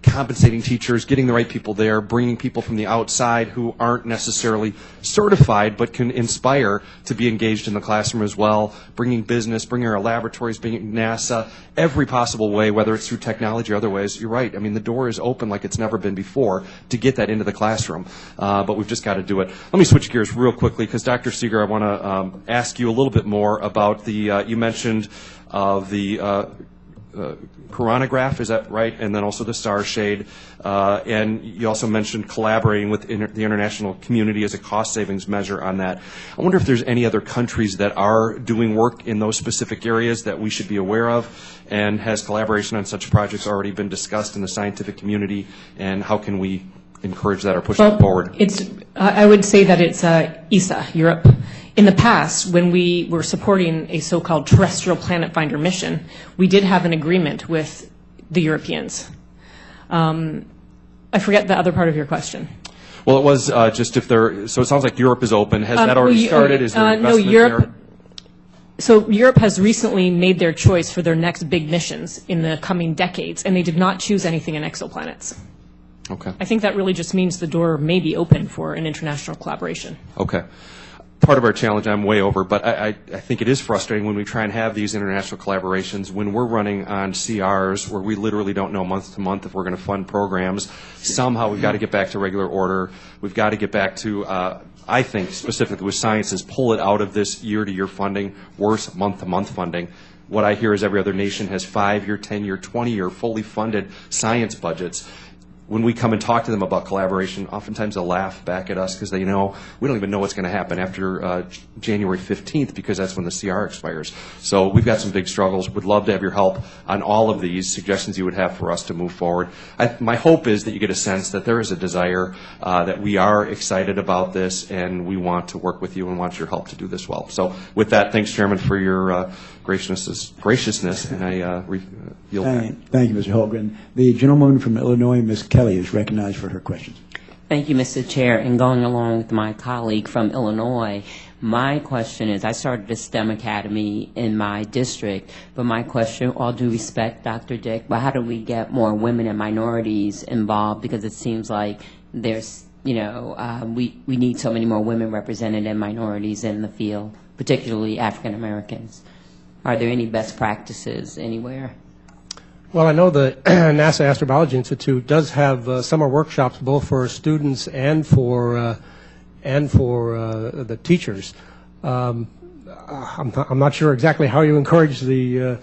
compensating teachers, getting the right people there, bringing people from the outside who aren't necessarily certified but can inspire to be engaged in the classroom as well, bringing business, bringing our laboratories, bringing NASA, every possible way, whether it's through technology or other ways. You're right. I mean, the door is open like it's never been before to get that into the classroom, but we've just got to do it. Let me switch gears real quickly because, Dr. Seeger, I want to ask you a little bit more about the, you mentioned the coronagraph, is that right? And then also the star shade. And you also mentioned collaborating with the international community as a cost savings measure on that. I wonder if there's any other countries that are doing work in those specific areas that we should be aware of, and has collaboration on such projects already been discussed in the scientific community, and how can we encourage that or push that forward? I would say that it's ESA, Europe. In the past, when we were supporting a so-called terrestrial planet finder mission, we did have an agreement with the Europeans. I forget the other part of your question. Well, it was just if there, so it sounds like Europe is open. Has that already started? Is there investment there? So Europe has recently made their choice for their next big missions in the coming decades, and they did not choose anything in exoplanets. Okay. I think that really just means the door may be open for an international collaboration. Okay. Part of our challenge, I'm way over, but I think it is frustrating when we try and have these international collaborations when we're running on CRs where we literally don't know month to month if we're going to fund programs. Somehow we've got to get back to regular order. We've got to get back to, I think, specifically with sciences, pull it out of this year-to-year funding, worse, month-to-month funding. What I hear is every other nation has 5-year, 10-year, 20-year fully funded science budgets. When we come and talk to them about collaboration, oftentimes they'll laugh back at us because they know we don't even know what's going to happen after January 15th because that's when the CR expires. So we've got some big struggles. Would love to have your help on all of these suggestions you would have for us to move forward. My hope is that you get a sense that there is a desire, that we are excited about this, and we want to work with you and want your help to do this well. So with that, thanks, Chairman, for your graciousness, and I yield back. Thank you, Mr. Holgren. The gentleman from Illinois, Ms. Kelly, is recognized for her questions. Thank you, Mr. Chair. And going along with my colleague from Illinois, my question is, I started a STEM academy in my district, but my question, all due respect, Dr. Dick, but how do we get more women and minorities involved? Because it seems like there's, we need so many more women represented and minorities in the field, particularly African Americans. Are there any best practices anywhere? Well, I know the NASA Astrobiology Institute does have summer workshops both for students and for the teachers. I'm not sure exactly how you encourage the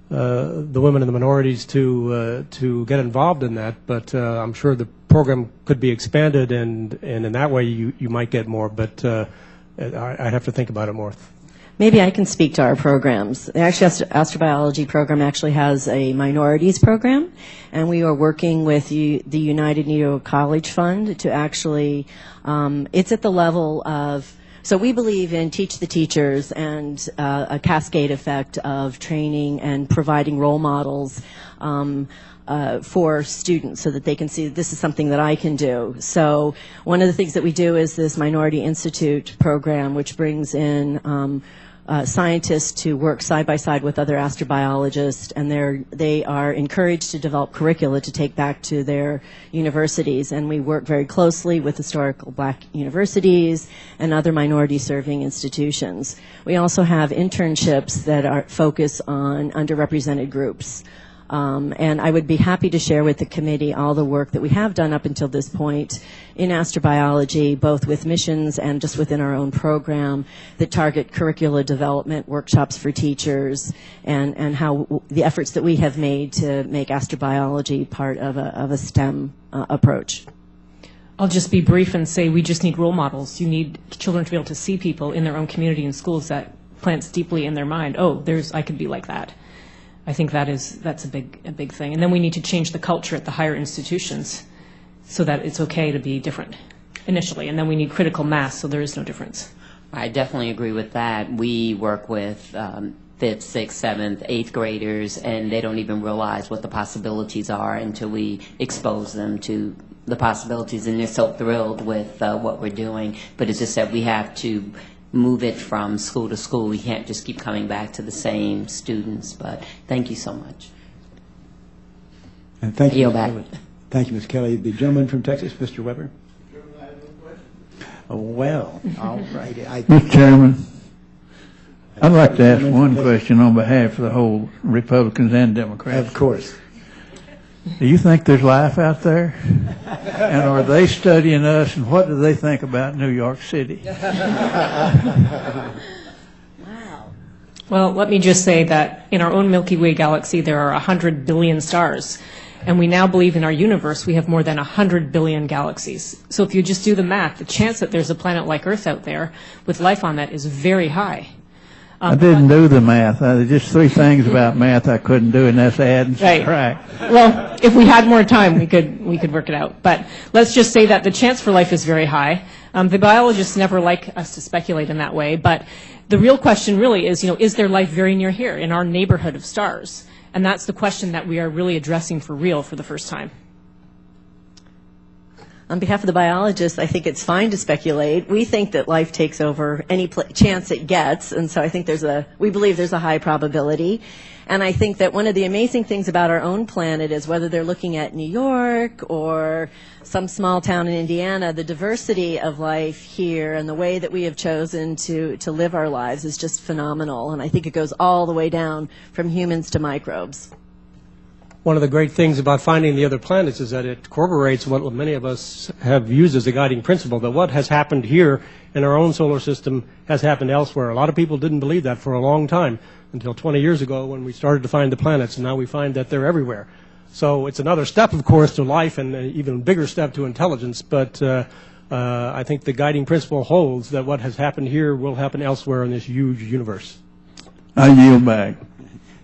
women and the minorities to get involved in that, but I'm sure the program could be expanded, and in that way you might get more. But I'd have to think about it more. Maybe I can speak to our programs. The Astrobiology program actually has a minorities program, and we are working with the United Negro College Fund to actually, it's at the level of, so we believe in teach the teachers and a cascade effect of training and providing role models. for students so that they can see this is something that I can do. So one of the things that we do is this Minority Institute program, which brings in scientists to work side by side with other astrobiologists, and they are encouraged to develop curricula to take back to their universities. And we work very closely with historical black universities and other minority serving institutions. We also have internships that are focus on underrepresented groups. And I would be happy to share with the committee all the work that we have done up until this point in astrobiology, both with missions and just within our own program, that target curricula development, workshops for teachers, and how the efforts that we have made to make astrobiology part of a STEM approach. I'll just be brief and say we just need role models. You need children to be able to see people in their own community and schools that plants deeply in their mind, oh, I could be like that. I think that's a big thing. And then we need to change the culture at the higher institutions so that it's okay to be different initially. And then we need critical mass so there is no difference. I definitely agree with that. We work with 5th, 6th, 7th, 8th graders, and they don't even realize what the possibilities are until we expose them to the possibilities. And they're so thrilled with what we're doing. But as I said, we have to move it from school to school. We can't just keep coming back to the same students. But thank you so much. And thank you, Ms. Kelly. Thank you, Ms. Kelly. The gentleman from Texas, Mr. Weber. Oh, well, all right. Mr. Chairman, I'd like to ask one question on behalf of the whole Republicans and Democrats. Of course. Do you think there's life out there? And are they studying us, and what do they think about New York City? Well, let me just say that in our own Milky Way galaxy, there are 100 billion stars. And we now believe in our universe we have more than 100 billion galaxies. So if you just do the math, the chance that there's a planet like Earth out there with life on that is very high. I didn't do the math. There's just three things about math I couldn't do, and that's add and subtract. Right. Well, if we had more time, we could work it out. But let's just say that the chance for life is very high. The biologists never like us to speculate in that way. But the real question really is there life very near here in our neighborhood of stars? And that's the question that we are really addressing for real for the first time. On behalf of the biologists, I think it's fine to speculate. We think that life takes over any chance it gets, and so I think we believe there's a high probability. And I think that one of the amazing things about our own planet is whether they're looking at New York or some small town in Indiana, the diversity of life here and the way that we have chosen to live our lives is just phenomenal. And I think it goes all the way down from humans to microbes. One of the great things about finding the other planets is that it corroborates what many of us have used as a guiding principle, that what has happened here in our own solar system has happened elsewhere. A lot of people didn't believe that for a long time, until 20 years ago when we started to find the planets, and now we find that they're everywhere. So it's another step, of course, to life and an even bigger step to intelligence, but I think the guiding principle holds that what has happened here will happen elsewhere in this huge universe. I yield back.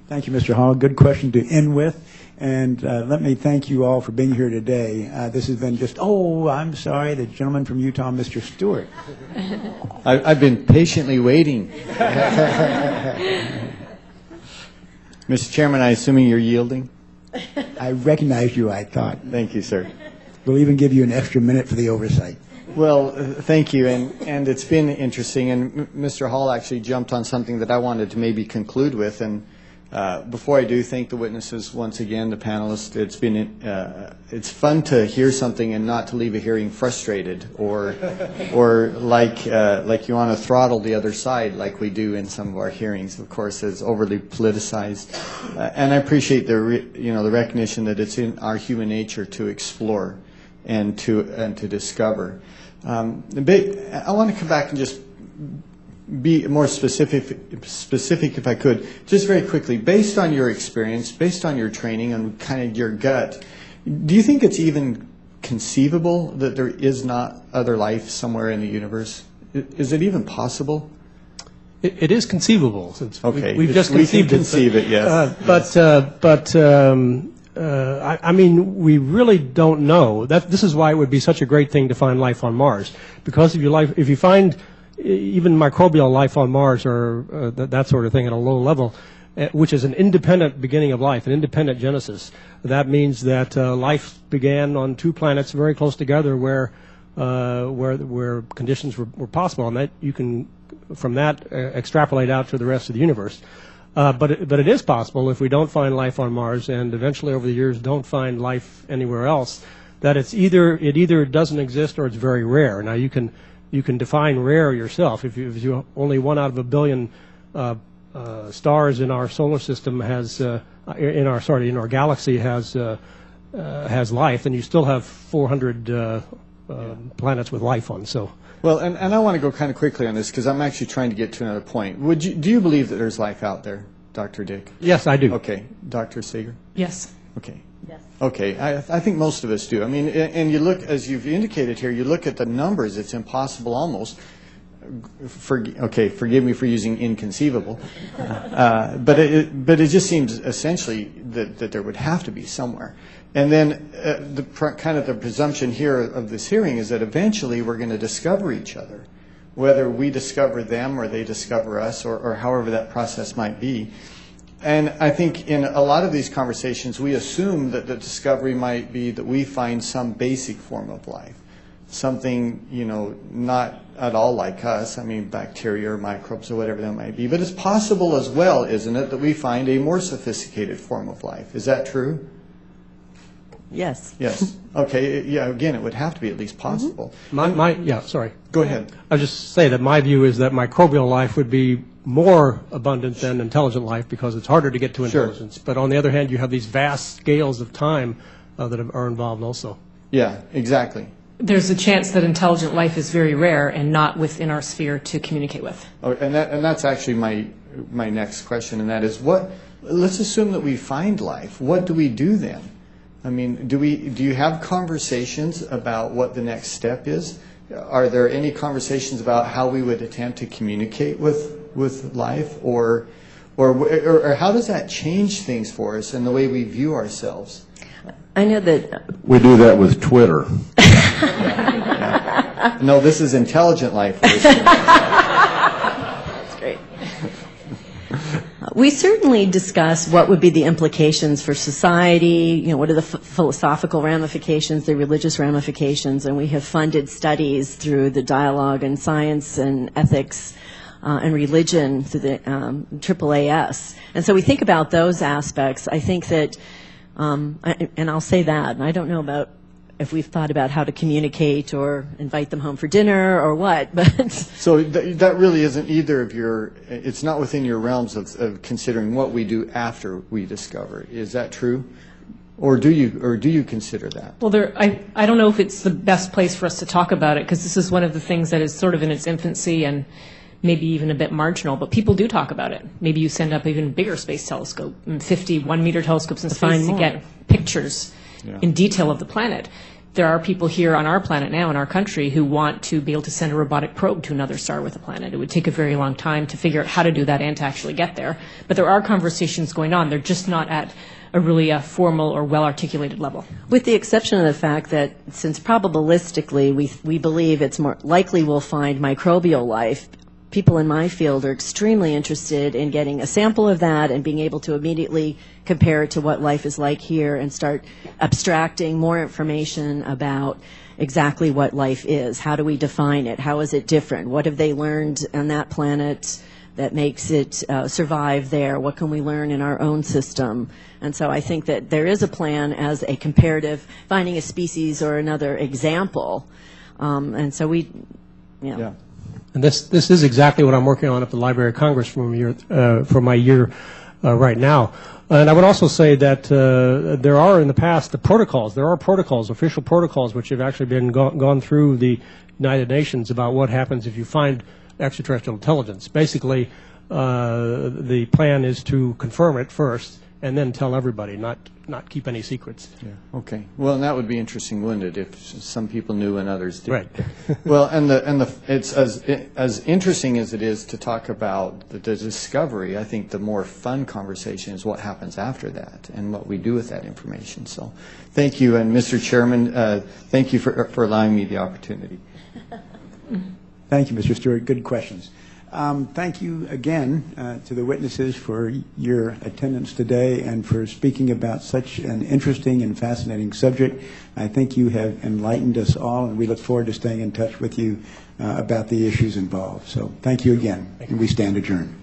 Thank you, Mr. Hall. Good question to end with. And let me thank you all for being here today. This has been I'm sorry, the gentleman from Utah, Mr. Stewart. I've been patiently waiting. Mr. Chairman, I assuming you're yielding? I recognize you, I thought. Thank you, sir. We'll even give you an extra minute for the oversight. Well, thank you, and it's been interesting. And Mr. Hall actually jumped on something that I wanted to maybe conclude with. And before I do, thank the witnesses once again, the panelists. It's fun to hear something and not to leave a hearing frustrated or like you want to throttle the other side like we do in some of our hearings. Of course, it's overly politicized, and I appreciate the recognition that it's in our human nature to explore and to discover. I want to come back and just be more specific if I could, just very quickly. Based on your experience, based on your training and kind of your gut, do you think it's even conceivable that there is not other life somewhere in the universe? Is it even possible? It is conceivable. Since okay, we've just conceived it. Yes. I mean, we really don't know. This is why it would be such a great thing to find life on Mars, because if you find even microbial life on Mars or that sort of thing at a low level, which is an independent beginning of life, an independent genesis. That means that life began on two planets very close together where conditions were possible, and that you can, from that, extrapolate out to the rest of the universe. But it is possible, if we don't find life on Mars and eventually over the years don't find life anywhere else, that it either doesn't exist or it's very rare. Now you can define rare yourself. If you only 1 out of a billion stars in our solar system has in our galaxy has life, then you still have 400 planets with life on. So. Well, and I want to go kind of quickly on this because I'm actually trying to get to another point. Do you believe that there's life out there, Dr. Dick? Yes, I do. Okay. Dr. Sager? Yes. Okay. Yes. Okay. I think most of us do. I mean, and you look, as you've indicated here, you look at the numbers, it's impossible almost. Forgive me for using inconceivable. But it just seems essentially that there would have to be somewhere. And then the presumption here of this hearing is that eventually we're going to discover each other, whether we discover them or they discover us, or however that process might be. And I think in a lot of these conversations we assume that the discovery might be that we find some basic form of life, something, not at all like us, I mean bacteria or microbes or whatever that might be. But it's possible as well, isn't it, that we find a more sophisticated form of life. Is that true? Yes. Yes. Okay. Yeah. Again, it would have to be at least possible. Sorry. Go ahead. I'll just say that my view is that microbial life would be more abundant than intelligent life because it's harder to get to intelligence. Sure. But on the other hand, you have these vast scales of time that are involved also. Yeah. Exactly. There's a chance that intelligent life is very rare and not within our sphere to communicate with. Oh, and that's actually my next question, and that is let's assume that we find life. What do we do then? I mean, do you have conversations about what the next step is? Are there any conversations about how we would attempt to communicate with life, or how does that change things for us and the way we view ourselves? I know that we do that with Twitter. Yeah. No, this is intelligent life. That's great. We certainly discuss what would be the implications for society, what are the philosophical ramifications, the religious ramifications, and we have funded studies through the Dialogue in Science and Ethics and Religion through the AAAS. And so we think about those aspects. I think that, and I'll say that, and I don't know about if we've thought about how to communicate or invite them home for dinner or what, but so that really isn't either of it's not within your realms of considering what we do after we discover. Is that true? Or do you consider that? Well, I don't know if it's the best place for us to talk about it, because this is one of the things that is sort of in its infancy and maybe even a bit marginal, but people do talk about it. Maybe you send up even bigger space telescope, 50 1-meter telescopes in space to get pictures in detail of the planet. There are people here on our planet now, in our country, who want to be able to send a robotic probe to another star with a planet. It would take a very long time to figure out how to do that and to actually get there. But there are conversations going on. They're just not at a really formal or well-articulated level. With the exception of the fact that, since probabilistically we believe it's more likely we'll find microbial life, people in my field are extremely interested in getting a sample of that and being able to immediately compare it to what life is like here and start abstracting more information about exactly what life is. How do we define it? How is it different? What have they learned on that planet that makes it survive there? What can we learn in our own system? And so I think that there is a plan as a comparative, finding a species or another example. And so Yeah. And this is exactly what I'm working on at the Library of Congress for my year right now. And I would also say that there are in the past official protocols, which have actually been gone through the United Nations about what happens if you find extraterrestrial intelligence. Basically, the plan is to confirm it first and then tell everybody, not keep any secrets. Yeah. Okay. Well, and that would be interesting, wouldn't it, if some people knew and others didn't? Right. Well, and it's as interesting as it is to talk about the discovery. I think the more fun conversation is what happens after that and what we do with that information. So, thank you, and Mr. Chairman, thank you for allowing me the opportunity. Thank you, Mr. Stewart. Good questions. Thank you again to the witnesses for your attendance today and for speaking about such an interesting and fascinating subject. I think you have enlightened us all, and we look forward to staying in touch with you about the issues involved. So thank you again, and we stand adjourned.